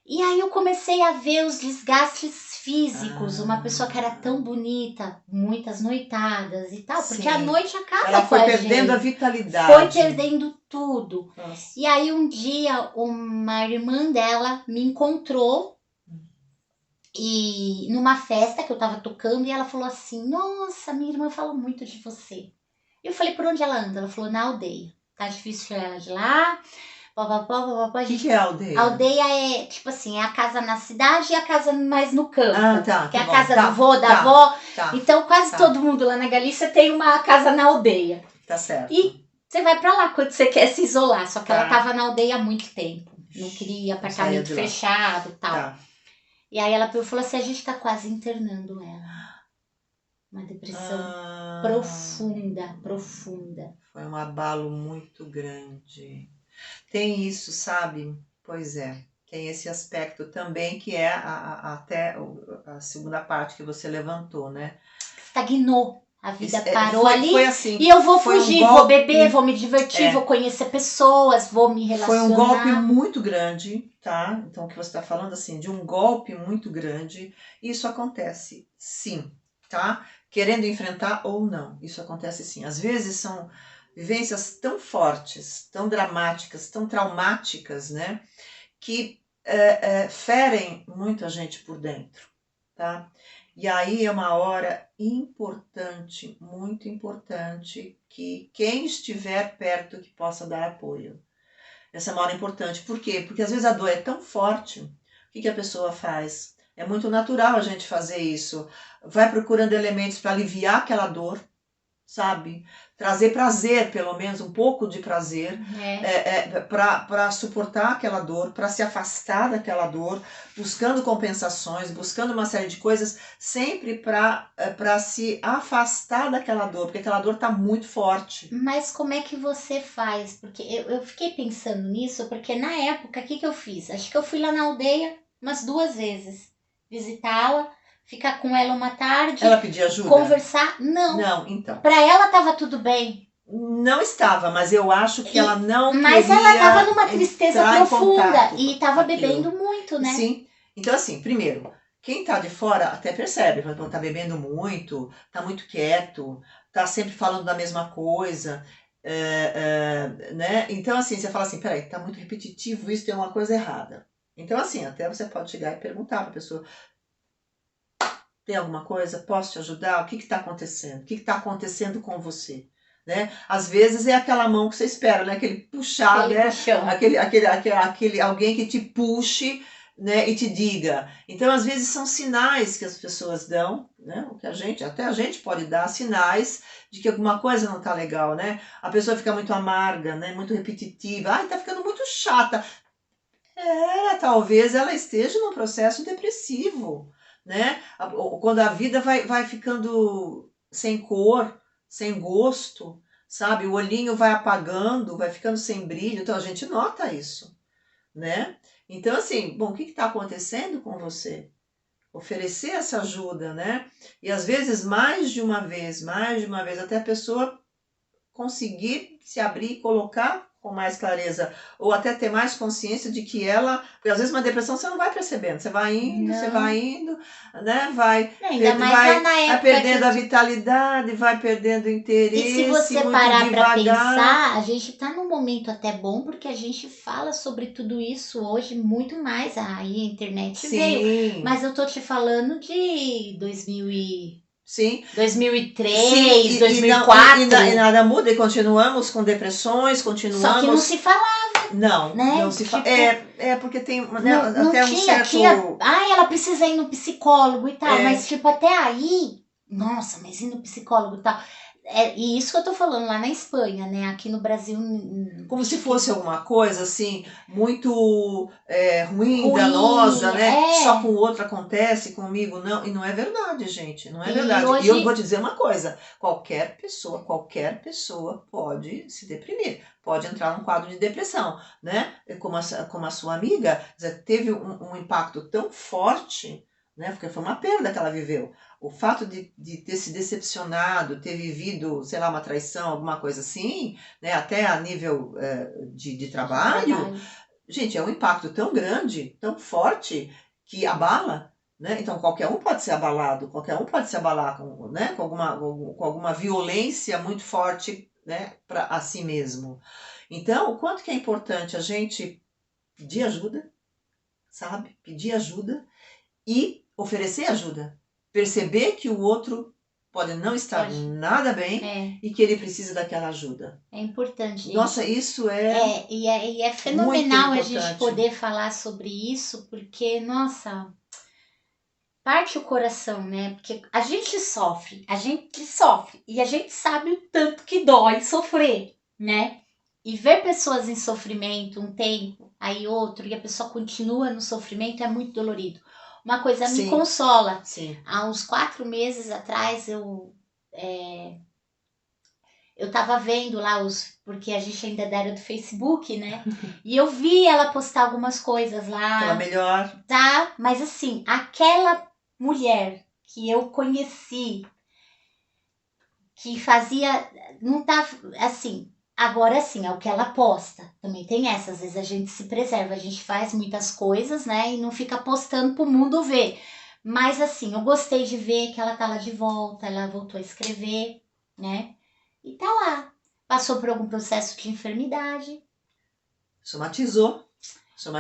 Speaker 2: E aí eu comecei a ver os desgastes físicos, uma pessoa que era tão bonita, muitas noitadas e tal, porque a
Speaker 1: Sim.
Speaker 2: noite acaba
Speaker 1: Ela
Speaker 2: com
Speaker 1: foi
Speaker 2: a
Speaker 1: perdendo a
Speaker 2: gente.
Speaker 1: vitalidade.
Speaker 2: Foi perdendo tudo.
Speaker 1: Nossa.
Speaker 2: E aí um dia uma irmã dela me encontrou e numa festa que eu tava tocando e ela falou assim, nossa, minha irmã fala muito de você. Eu falei, por onde ela anda? Ela falou, na aldeia. Tá difícil tirar ela de lá.
Speaker 1: O que é a aldeia?
Speaker 2: A aldeia é, tipo assim, é a casa na cidade e a casa mais no campo.
Speaker 1: Ah, tá.
Speaker 2: Que é a
Speaker 1: bom.
Speaker 2: casa
Speaker 1: Tá,
Speaker 2: do avô, da
Speaker 1: tá,
Speaker 2: avó.
Speaker 1: Tá,
Speaker 2: Então quase
Speaker 1: tá.
Speaker 2: todo mundo lá na Galícia tem uma casa na aldeia.
Speaker 1: Tá certo.
Speaker 2: E você vai pra lá quando você quer se isolar. Só que
Speaker 1: Tá.
Speaker 2: ela tava na aldeia há muito tempo. Não queria
Speaker 1: Não saía
Speaker 2: apartamento
Speaker 1: de lá.
Speaker 2: fechado e tal.
Speaker 1: Tá.
Speaker 2: E aí ela falou assim, a gente tá quase internando ela. Uma depressão profunda, profunda.
Speaker 1: Foi um abalo muito grande. Tem isso, sabe? Pois é. Tem esse aspecto também que é até a segunda parte que você levantou, né?
Speaker 2: Estagnou. A vida parou
Speaker 1: foi,
Speaker 2: ali.
Speaker 1: Foi assim.
Speaker 2: E eu vou
Speaker 1: foi
Speaker 2: fugir,
Speaker 1: um
Speaker 2: vou
Speaker 1: golpe,
Speaker 2: beber, vou me divertir, vou conhecer pessoas, vou me relacionar.
Speaker 1: Foi um golpe muito grande, tá? Então, o que você está falando, assim, de um golpe muito grande, isso acontece sim, tá? Querendo enfrentar ou não, isso acontece sim. Às vezes são vivências tão fortes, tão dramáticas, tão traumáticas, né? Que ferem muito a gente por dentro, tá? E aí é uma hora importante, muito importante, que quem estiver perto que possa dar apoio. Essa é uma hora importante. Por quê? Porque às vezes a dor é tão forte, o que a pessoa faz? É muito natural a gente fazer isso. Vai procurando elementos para aliviar aquela dor, sabe? Trazer prazer, pelo menos um pouco de prazer, para suportar aquela dor, para se afastar daquela dor, buscando compensações, buscando uma série de coisas, sempre para se afastar daquela dor, porque aquela dor está muito forte.
Speaker 2: Mas como é que você faz? Porque eu fiquei pensando nisso, porque na época, o que eu fiz? Acho que eu fui lá na aldeia umas 2 vezes, visitá-la, ficar com ela uma tarde.
Speaker 1: Ela pedia ajuda?
Speaker 2: Conversar? Não.
Speaker 1: Não, então.
Speaker 2: Pra ela tava tudo bem.
Speaker 1: Não estava, mas eu acho que ela não
Speaker 2: Mas
Speaker 1: queria
Speaker 2: ela tava numa tristeza profunda
Speaker 1: em
Speaker 2: e tava
Speaker 1: aquilo.
Speaker 2: bebendo muito, né?
Speaker 1: Sim. Então, assim, primeiro, quem tá de fora até percebe, tá bebendo muito, tá muito quieto, tá sempre falando da mesma coisa, né? Então, assim, você fala assim, peraí, tá muito repetitivo isso, tem uma coisa errada. Então, assim, até você pode chegar e perguntar pra pessoa, tem alguma coisa? Posso te ajudar? O que está acontecendo? O que está acontecendo com você? Né? Às vezes é aquela mão que você espera, né? Aquele puxar, né? Aquele alguém que te puxe, né? E te diga. Então, às vezes são sinais que as pessoas dão, né? O que até a gente pode dar sinais de que alguma coisa não está legal, né? A pessoa fica muito amarga, né? Muito repetitiva. Ai, tá ficando muito chata. Talvez ela esteja num processo depressivo, né? Quando a vida vai ficando sem cor, sem gosto, sabe? O olhinho vai apagando, vai ficando sem brilho, então a gente nota isso, né? Então, assim, bom, o que está acontecendo com você? Oferecer essa ajuda, né? E às vezes mais de uma vez, até a pessoa conseguir se abrir e colocar com mais clareza, ou até ter mais consciência de que ela, porque às vezes uma depressão você não vai percebendo, você vai indo, né, vai perdendo a vitalidade, vai perdendo o interesse.
Speaker 2: E se você parar para pensar, a gente tá num momento até bom, porque a gente fala sobre tudo isso hoje muito mais, aí a internet veio, mas eu tô te falando de 2003, 2004.
Speaker 1: E nada muda, e continuamos com depressões, continuamos.
Speaker 2: Só que não se falava.
Speaker 1: Não,
Speaker 2: né?
Speaker 1: não se fala.
Speaker 2: Tipo,
Speaker 1: Porque tem né,
Speaker 2: não
Speaker 1: até um
Speaker 2: tinha,
Speaker 1: certo.
Speaker 2: ela precisa ir no psicólogo e tal,
Speaker 1: É.
Speaker 2: mas tipo, até aí, nossa, mas ir no psicólogo e tal. E isso que eu tô falando lá na Espanha, né? Aqui no Brasil.
Speaker 1: Como se
Speaker 2: acho que
Speaker 1: fosse alguma coisa assim, muito ruim,
Speaker 2: ruim,
Speaker 1: danosa, né? Só com o outro acontece, comigo não. E não é verdade, gente. Não é
Speaker 2: E
Speaker 1: verdade.
Speaker 2: hoje-
Speaker 1: E eu vou dizer uma coisa: qualquer pessoa pode se deprimir, pode entrar num quadro de depressão, né? Como a sua amiga, quer dizer, teve um impacto tão forte, né? Porque foi uma perda que ela viveu. O fato de ter se decepcionado, ter vivido, sei lá, uma traição, alguma coisa assim, né, até a nível de trabalho, gente, é um impacto tão grande, tão forte, que abala, né? Então qualquer um pode ser abalado, qualquer um pode se abalar com, né, com alguma violência muito forte, né, para a si mesmo. Então, o quanto que é importante a gente pedir ajuda, sabe? Pedir ajuda e oferecer ajuda. Perceber que o outro pode não estar nada bem e que ele precisa daquela ajuda.
Speaker 2: É importante, gente.
Speaker 1: Nossa, isso é
Speaker 2: e é fenomenal a gente poder falar sobre isso, porque, nossa, parte o coração, né? Porque a gente sofre, e a gente sabe o tanto que dói sofrer, né? E ver pessoas em sofrimento um tempo, aí outro, e a pessoa continua no sofrimento é muito dolorido. Uma coisa me consola.
Speaker 1: Sim.
Speaker 2: Há uns 4 meses atrás eu tava vendo lá porque a gente ainda era do Facebook, né? E eu vi ela postar algumas coisas lá.
Speaker 1: Aquela melhor.
Speaker 2: Tá, mas assim, aquela mulher que eu conheci, que fazia, não tá, assim, agora sim, é o que ela posta. Também tem essa, às vezes a gente se preserva, a gente faz muitas coisas, né? E não fica postando pro mundo ver. Mas assim, eu gostei de ver que ela tá lá de volta, ela voltou a escrever, né? E tá lá. Passou por algum processo de enfermidade.
Speaker 1: Somatizou.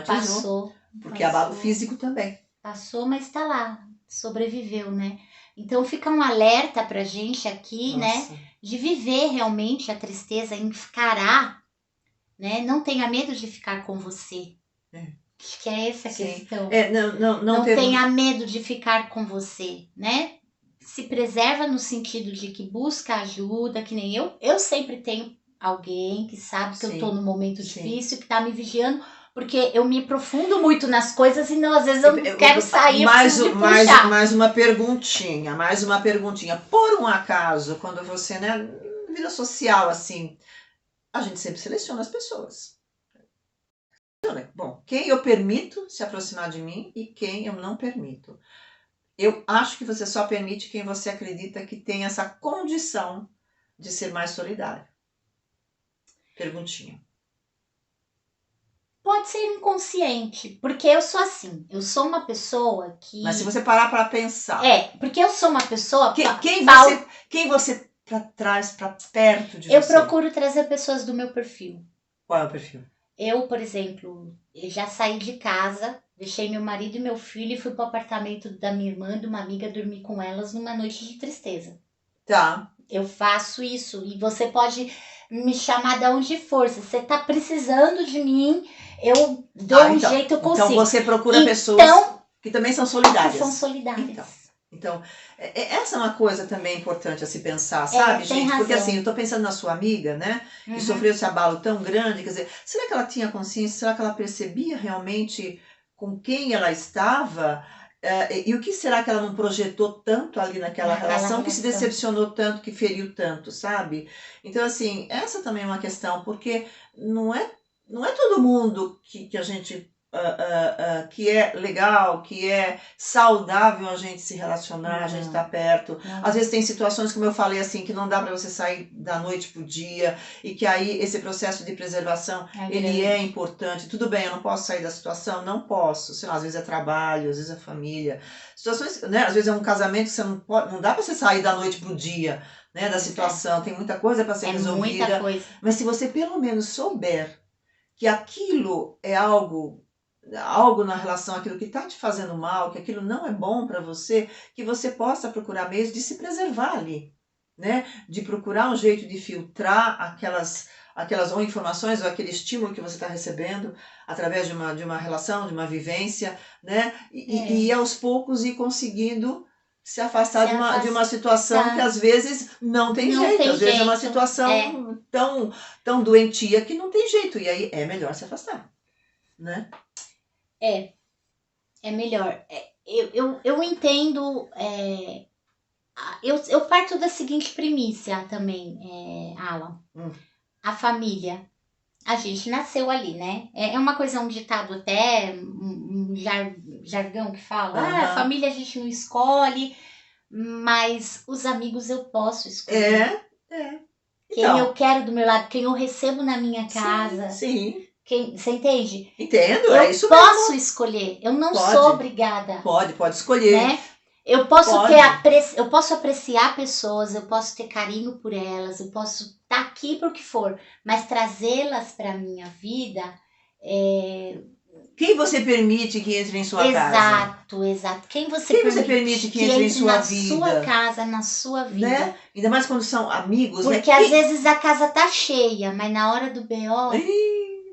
Speaker 2: Passou.
Speaker 1: Porque abalo físico também.
Speaker 2: Passou, mas tá lá. Sobreviveu, né? Então fica um alerta pra gente aqui, né? De viver realmente a tristeza, encarar, né? Não tenha medo de ficar com você. Acho que é essa a questão. Não tenha medo de ficar com você, né? Se preserva no sentido de que busca ajuda, que nem eu. Eu sempre tenho alguém que sabe que eu tô num momento difícil, que tá me vigiando, porque eu me aprofundo muito nas coisas e não, às vezes eu não quero sair.
Speaker 1: Mais uma perguntinha. Por um acaso, quando você, né, vida social assim, a gente sempre seleciona as pessoas. Bom, quem eu permito se aproximar de mim e quem eu não permito. Eu acho que você só permite quem você acredita que tem essa condição de ser mais solidário. Perguntinha.
Speaker 2: Pode ser inconsciente, porque eu sou assim. Eu sou uma pessoa que...
Speaker 1: Mas se você parar para pensar...
Speaker 2: porque eu sou uma pessoa...
Speaker 1: Quem você traz para perto de
Speaker 2: você? Eu
Speaker 1: você?
Speaker 2: procuro trazer pessoas do meu perfil.
Speaker 1: Qual é o perfil?
Speaker 2: Eu, por exemplo, já saí de casa, deixei meu marido e meu filho e fui pro apartamento da minha irmã, de uma amiga, dormir com elas numa noite de tristeza.
Speaker 1: Tá.
Speaker 2: Eu faço isso e você pode me chamar de onde for. Se você tá precisando de mim, eu dou um jeito, eu consigo.
Speaker 1: Então você procura pessoas que também são solidárias.
Speaker 2: Que são solidárias.
Speaker 1: Então, essa é uma coisa também importante a se pensar, sabe, gente?
Speaker 2: Razão.
Speaker 1: Porque assim, eu tô pensando na sua amiga, né? Que sofreu esse abalo tão grande. Quer dizer, será que ela tinha consciência? Será que ela percebia realmente com quem ela estava? E o que será que ela não projetou tanto ali naquela relação que se decepcionou tanto, que feriu tanto, sabe? Então, assim, essa também é uma questão, porque não é todo mundo que a gente... que é legal, que é saudável a gente se relacionar, a gente estar perto. Às vezes tem situações, como eu falei, assim, que não dá para você sair da noite pro dia e que aí esse processo de preservação, ele é importante. Tudo bem, eu não posso sair da situação? Não posso. Sei lá, às vezes é trabalho, às vezes é família. Situações, né? Às vezes é um casamento que você não pode, não dá para você sair da noite pro dia, né? Da situação. Tem muita coisa para ser resolvida.
Speaker 2: Muita coisa.
Speaker 1: Mas se você pelo menos souber que aquilo é algo na relação àquilo que está te fazendo mal, que aquilo não é bom para você, que você possa procurar meios de se preservar ali, né? De procurar um jeito de filtrar aquelas ou informações ou aquele estímulo que você está recebendo através de uma relação, de uma vivência, né? E aos poucos ir conseguindo se afastar de uma situação que às vezes não tem jeito. Às vezes é uma situação tão doentia que não tem jeito. E aí é melhor se afastar, né?
Speaker 2: É melhor. Eu entendo. Eu parto da seguinte premissa também, Alan. A família. A gente nasceu ali, né? É uma coisa, um ditado até, um jargão que fala. A família a gente não escolhe, mas os amigos eu posso escolher. Quem eu quero do meu lado, quem eu recebo na minha casa.
Speaker 1: Sim.
Speaker 2: Você entende?
Speaker 1: Entendo,
Speaker 2: é isso mesmo. Eu posso escolher, eu não sou obrigada.
Speaker 1: Pode escolher.
Speaker 2: Né? Eu posso eu posso apreciar pessoas, eu posso ter carinho por elas, eu posso estar aqui por que for, mas trazê-las para a minha vida.
Speaker 1: Quem você permite que entre em sua casa?
Speaker 2: Exato. Quem você permite que entre em sua vida? Na sua casa, na sua vida.
Speaker 1: Né? Ainda mais quando são amigos.
Speaker 2: Porque às vezes a casa tá cheia, mas na hora do B.O.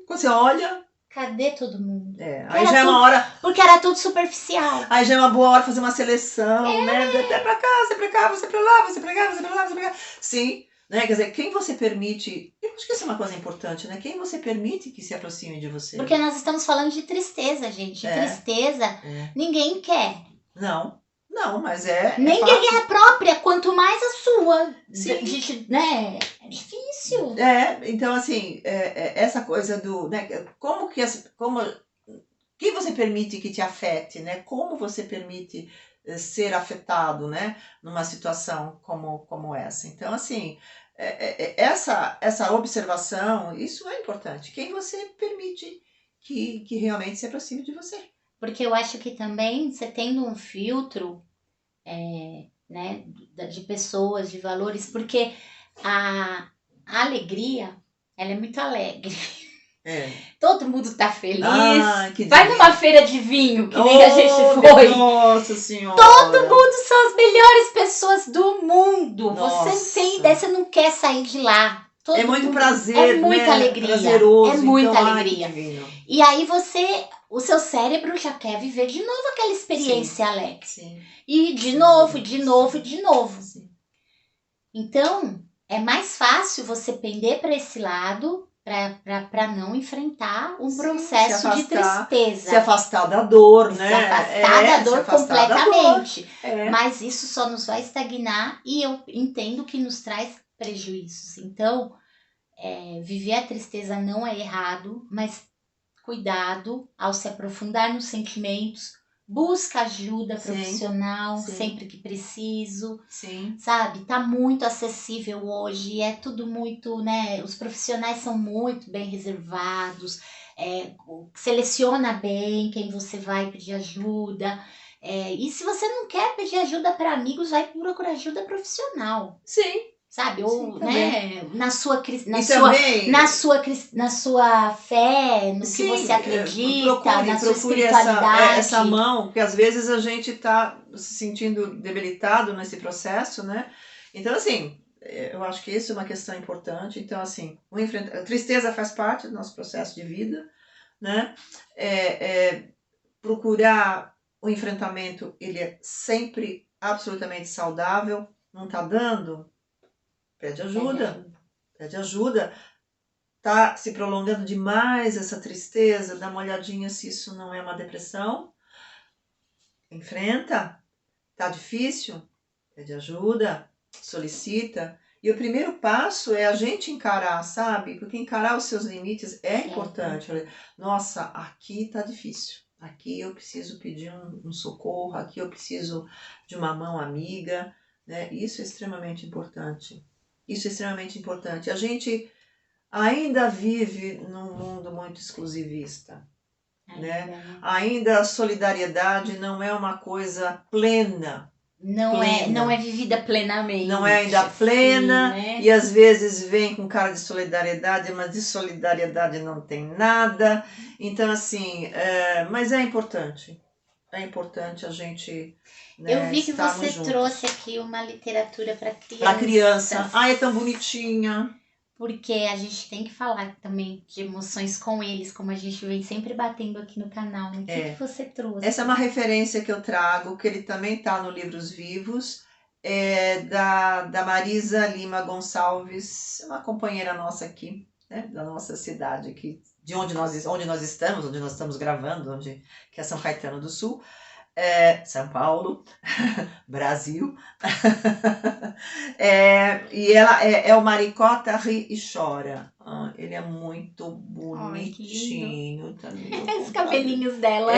Speaker 1: Quando você olha...
Speaker 2: Cadê todo mundo?
Speaker 1: Aí já é uma hora...
Speaker 2: Porque era tudo superficial.
Speaker 1: Aí já é uma boa hora fazer uma seleção, né? Até pra cá, você pra cá, você pra lá, você pra cá, você pra lá, você pra cá. Sim, né? Quer dizer, quem você permite... Eu acho que isso é uma coisa importante, né? Quem você permite que se aproxime de você.
Speaker 2: Porque nós estamos falando de tristeza, gente. Tristeza, ninguém quer.
Speaker 1: Não, mas
Speaker 2: nem a própria, quanto mais a sua.
Speaker 1: Sim.
Speaker 2: Né? É difícil.
Speaker 1: Então assim, essa coisa do... Né, quem você permite que te afete, né? Como você permite ser afetado, né? Numa situação como essa. Então assim, essa observação, isso é importante. Quem você permite que realmente se aproxime de você.
Speaker 2: Porque eu acho que também você tendo um filtro, né, de pessoas, de valores, porque a alegria, ela é muito alegre. Todo mundo tá feliz. Vai numa feira de vinho, que nem a gente foi.
Speaker 1: Nossa Senhora.
Speaker 2: Todo mundo são as melhores pessoas do mundo.
Speaker 1: Nossa.
Speaker 2: Você tem ideia, você não quer sair de lá.
Speaker 1: É muito prazer,
Speaker 2: é muita alegria.
Speaker 1: Prazeroso,
Speaker 2: é muita
Speaker 1: então,
Speaker 2: alegria. E aí o seu cérebro já quer viver de novo aquela experiência alegre.
Speaker 1: Sim.
Speaker 2: E de novo. Sim. Então, é mais fácil você pender para esse lado para não enfrentar um processo de tristeza.
Speaker 1: Se afastar da dor, né?
Speaker 2: Se afastar da dor completamente. Mas isso só nos vai estagnar e eu entendo que nos traz prejuízos. Então, viver a tristeza não é errado, mas cuidado ao se aprofundar nos sentimentos, busca ajuda profissional sempre que preciso, sabe? Tá muito acessível hoje, é tudo muito, né? Os profissionais são muito bem reservados, seleciona bem quem você vai pedir ajuda, e se você não quer pedir ajuda para amigos, vai procurar ajuda profissional. Sabe? Ou, né, na sua fé, no que você acredita, na sua espiritualidade.
Speaker 1: Essa mão, porque às vezes a gente tá se sentindo debilitado nesse processo, né? Então, assim, eu acho que isso é uma questão importante. Então, assim, a tristeza faz parte do nosso processo de vida, né? Procurar o enfrentamento, ele é sempre absolutamente saudável. Não tá dando? Pede ajuda. Tá se prolongando demais essa tristeza? Dá uma olhadinha se isso não é uma depressão. Enfrenta. Tá difícil? Pede ajuda. Solicita. E o primeiro passo é a gente encarar, sabe? Porque encarar os seus limites é importante. Nossa, aqui tá difícil. Aqui eu preciso pedir um socorro. Aqui eu preciso de uma mão amiga. Né? Isso é extremamente importante. A gente ainda vive num mundo muito exclusivista, né? Ainda a solidariedade não é uma coisa plena.
Speaker 2: Não é vivida plenamente.
Speaker 1: Não é ainda plena, né? E às vezes vem com cara de solidariedade, mas de solidariedade não tem nada. Então, assim, mas é importante a gente... Né,
Speaker 2: eu vi que você trouxe aqui uma literatura para criança.
Speaker 1: Para criança. É tão bonitinha.
Speaker 2: porque a gente tem que falar também de emoções com eles, como a gente vem sempre batendo aqui no canal. Né? O que você trouxe?
Speaker 1: Essa é uma referência que eu trago, que ele também está no Livros Vivos, da Marisa Lima Gonçalves, uma companheira nossa aqui, né, da nossa cidade aqui, de onde nós estamos gravando, que é São Caetano do Sul, São Paulo, Brasil. E ela é o Maricota Ri e Chora. Ele é muito bonitinho também.
Speaker 2: Os cabelinhos dela.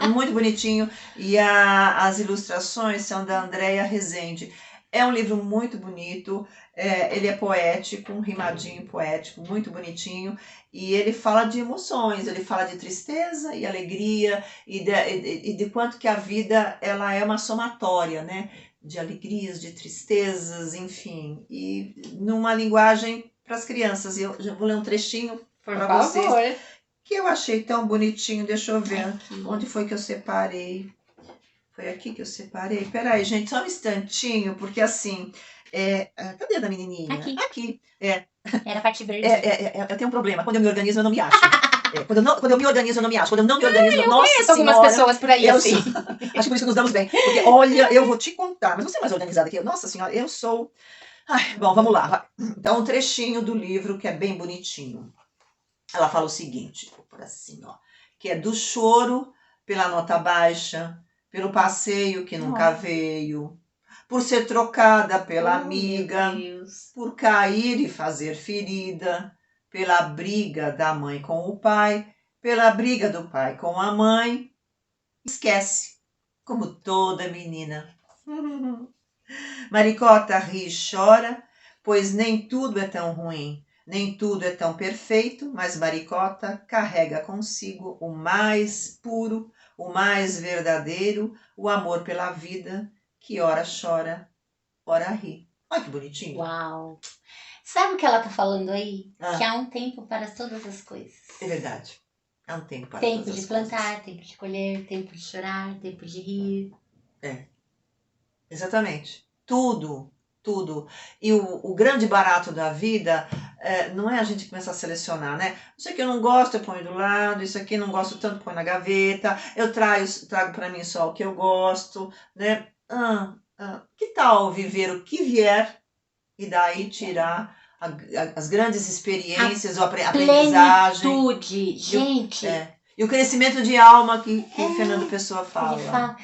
Speaker 1: Muito bonitinho. E as ilustrações são da Andréia Rezende. É um livro muito bonito. Ele é poético, um rimadinho poético, muito bonitinho. E ele fala de emoções, ele fala de tristeza e alegria, e de quanto que a vida ela é uma somatória, né? De alegrias, de tristezas, enfim. E numa linguagem para as crianças. E eu já vou ler um trechinho para vocês, que eu achei tão bonitinho. Deixa eu ver onde foi que eu separei. Foi aqui que eu separei. Peraí, gente, só um instantinho, porque assim... cadê a da menininha? Aqui.
Speaker 2: Era a parte verde.
Speaker 1: Eu tenho um problema. Quando eu me organizo, eu não me acho. Quando eu me organizo, eu não me acho. Quando eu não me organizo,
Speaker 2: eu conheço algumas pessoas por aí assim.
Speaker 1: Acho que por isso que nos damos bem. Porque, olha, eu vou te contar. Mas você é mais organizada que eu. Nossa senhora, eu sou... bom, vamos lá. Então, um trechinho do livro que é bem bonitinho. Ela fala o seguinte, vou por assim, ó. Que é do choro pela nota baixa, pelo passeio que nunca veio, por ser trocada pela amiga, por cair e fazer ferida, pela briga da mãe com o pai, pela briga do pai com a mãe. Esquece, como toda menina. Maricota ri e chora, pois nem tudo é tão ruim, nem tudo é tão perfeito, mas Maricota carrega consigo o mais puro, o mais verdadeiro, o amor pela vida, que ora chora, ora ri. Olha que bonitinho.
Speaker 2: Uau! Sabe o que ela tá falando aí? Que há um tempo para todas as coisas.
Speaker 1: É verdade. Há um tempo para
Speaker 2: tempo
Speaker 1: todas as
Speaker 2: de plantar,
Speaker 1: coisas.
Speaker 2: tempo de colher, tempo de chorar, tempo de rir.
Speaker 1: Exatamente. Tudo. E o grande barato da vida não é a gente começar a selecionar, né? Isso aqui eu não gosto, eu ponho do lado. Isso aqui eu não gosto tanto, põe na gaveta. Eu trago para mim só o que eu gosto, né? Que tal viver o que vier e daí tirar as grandes experiências, a aprendizagem.
Speaker 2: Plenitude, gente.
Speaker 1: E o crescimento de alma que o Fernando Pessoa fala.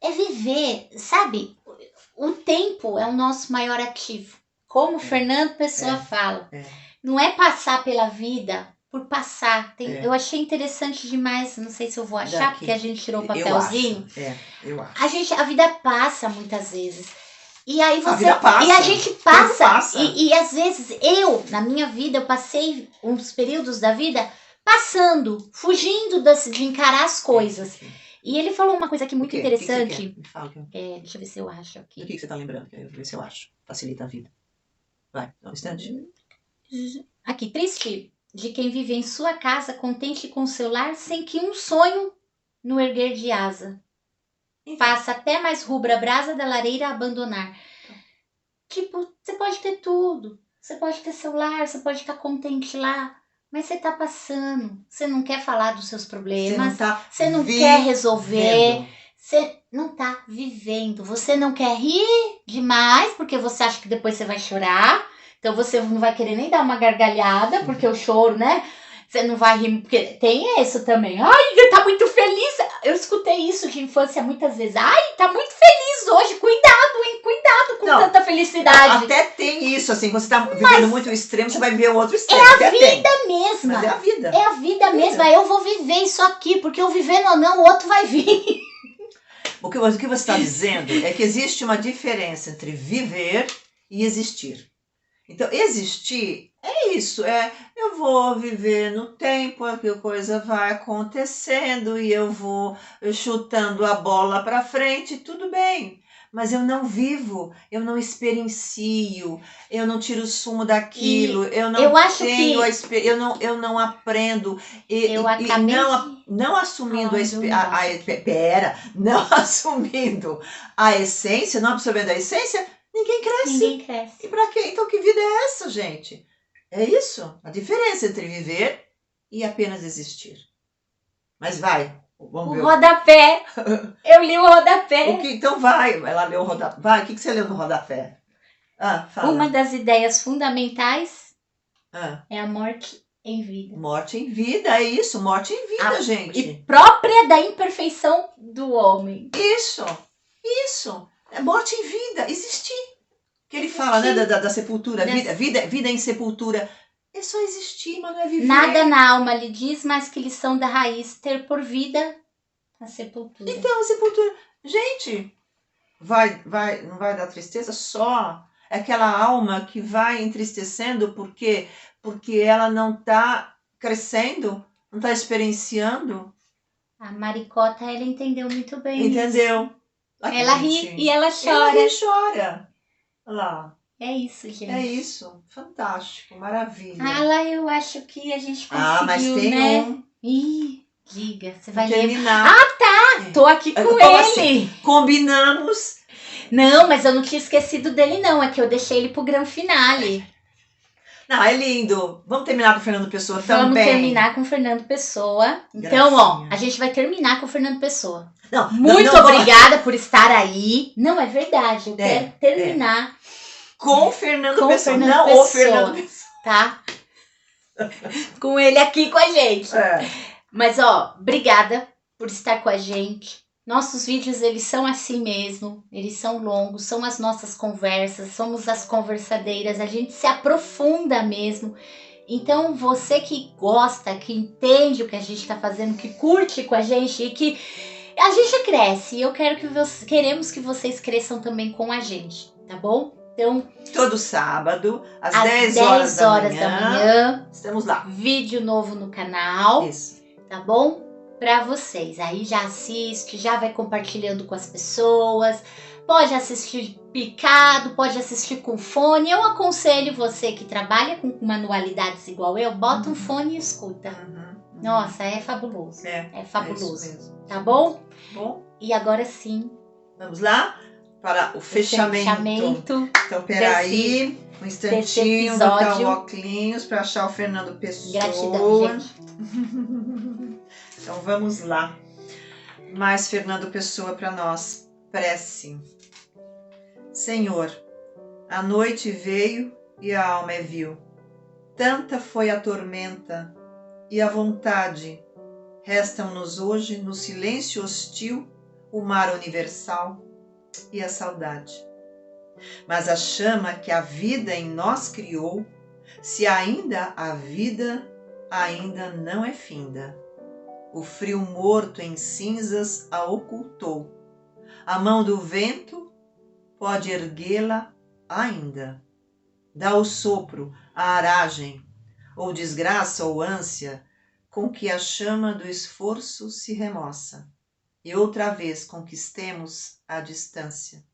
Speaker 2: É viver, sabe? O tempo é o nosso maior ativo. Como o Fernando Pessoa fala. Não é passar pela vida por passar. Eu achei interessante demais. Não sei se eu vou achar, porque a gente tirou o papelzinho.
Speaker 1: Eu acho.
Speaker 2: A vida passa muitas vezes. E aí
Speaker 1: A vida passa.
Speaker 2: E a gente passa. E às vezes na minha vida, eu passei uns períodos da vida passando, fugindo de encarar as coisas. E ele falou uma coisa aqui muito interessante. Deixa eu ver se eu acho aqui.
Speaker 1: O que você tá lembrando? Eu vou ver se eu acho. Facilita a vida. Vai, dá um instante.
Speaker 2: Aqui, triste de quem vive em sua casa, contente com seu lar, sem que um sonho no erguer de asa. Faça até mais rubra a brasa da lareira a abandonar. Tipo, você pode ter tudo. Você pode ter seu lar, você pode estar contente lá. Mas você tá passando, você não quer falar dos seus problemas, você não quer resolver, você não tá vivendo, você não quer rir demais, porque você acha que depois você vai chorar, então você não vai querer nem dar uma gargalhada, porque o choro, né? Você não vai rir, porque tem isso também. Ai, ele tá muito feliz. Eu escutei isso de infância muitas vezes. Ai, tá muito feliz hoje. Cuidado, hein? Cuidado com tanta felicidade.
Speaker 1: Até tem isso, assim. Quando você tá vivendo muito o extremo, você vai ver o outro extremo.
Speaker 2: É a vida mesma.
Speaker 1: Mas é a vida.
Speaker 2: É a vida mesma. Eu vou viver isso aqui, porque eu vivendo ou não, o outro vai vir.
Speaker 1: O que você está dizendo é que existe uma diferença entre viver e existir. Então, existir é isso, eu vou viver no tempo, a coisa vai acontecendo e eu vou chutando a bola para frente, tudo bem. Mas eu não vivo, eu não experiencio, eu não tiro o sumo daquilo, eu não tenho eu não aprendo, não assumindo não assumindo a essência, não absorvendo a essência. Ninguém cresce.
Speaker 2: Ninguém cresce.
Speaker 1: E pra quê? Então que vida é essa, gente? É isso, a diferença entre viver e apenas existir. Mas vai, vamos
Speaker 2: O
Speaker 1: ver.
Speaker 2: rodapé. Eu li o rodapé.
Speaker 1: Então vai, ela leu o rodapé. Vai, o que você leu no rodapé? Fala.
Speaker 2: Uma das ideias fundamentais
Speaker 1: Ah,
Speaker 2: é a morte em vida.
Speaker 1: morte em vida, é isso, morte em vida, gente.
Speaker 2: E própria da imperfeição do homem.
Speaker 1: Isso. É morte em vida, existir. Que ele fala, né, da sepultura, vida em sepultura. É só existir, mas não é viver.
Speaker 2: Nada na alma lhe diz mais que lição da raiz ter por vida a sepultura.
Speaker 1: Então, a sepultura... Gente, não vai dar tristeza só. É aquela alma que vai entristecendo porque ela não está crescendo, não está experienciando.
Speaker 2: A Maricota, ela entendeu muito bem.
Speaker 1: Entendeu?
Speaker 2: Ela ri e ela chora.
Speaker 1: Ela ri e chora. Olha lá.
Speaker 2: É isso, gente.
Speaker 1: É isso. Fantástico. Maravilha.
Speaker 2: Lá eu acho que a gente conseguiu,
Speaker 1: mas tem
Speaker 2: né?
Speaker 1: um.
Speaker 2: Ih, diga, você vai
Speaker 1: terminar.
Speaker 2: Tá. Tô aqui com ele.
Speaker 1: Assim? Combinamos.
Speaker 2: Não, mas eu não tinha esquecido dele, não. É que eu deixei ele pro grande finale.
Speaker 1: Não, é lindo. Vamos terminar com o Fernando Pessoa também.
Speaker 2: Vamos terminar com o Fernando Pessoa. Então, ó, a gente vai terminar com o Fernando Pessoa. Muito obrigada por estar aí. Não, é verdade. Eu quero terminar
Speaker 1: com o Fernando Pessoa. Não o Fernando Pessoa.
Speaker 2: Tá? Com ele aqui com a gente. Mas, ó, obrigada por estar com a gente. Nossos vídeos, eles são assim mesmo, eles são longos, são as nossas conversas, somos as conversadeiras, a gente se aprofunda mesmo. Então, você que gosta, que entende o que a gente está fazendo, que curte com a gente e que a gente cresce. E eu queremos que vocês cresçam também com a gente, tá bom? Então,
Speaker 1: todo sábado, às 10 horas da manhã, estamos lá.
Speaker 2: Vídeo novo no canal.
Speaker 1: Isso.
Speaker 2: Tá bom? Pra vocês. Aí já assiste, já vai compartilhando com as pessoas. Pode assistir picado, pode assistir com fone. Eu aconselho você que trabalha com manualidades igual eu, bota um fone e escuta. Nossa, é fabuloso. É fabuloso. É isso mesmo. Tá bom?
Speaker 1: Bom.
Speaker 2: E agora sim.
Speaker 1: Vamos lá para o fechamento. Então, peraí. Um instantinho, botar o óculos para achar o Fernando Pessoa.
Speaker 2: Gratidão, gente.
Speaker 1: Então vamos lá. Mais Fernando Pessoa para nós. Prece. Senhor, a noite veio e a alma é vil. Tanta foi a tormenta e a vontade. Restam-nos hoje no silêncio hostil o mar universal e a saudade. Mas a chama que a vida em nós criou, se ainda a vida ainda não é finda. O frio morto em cinzas a ocultou. A mão do vento pode erguê-la ainda. Dá o sopro, a aragem, ou desgraça ou ânsia, com que a chama do esforço se remoça. E outra vez conquistemos a distância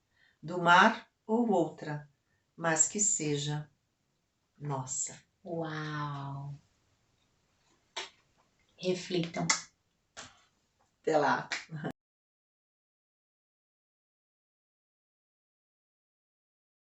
Speaker 1: do mar ou outra, mas que seja nossa.
Speaker 2: Uau! Reflitam.
Speaker 1: Até lá.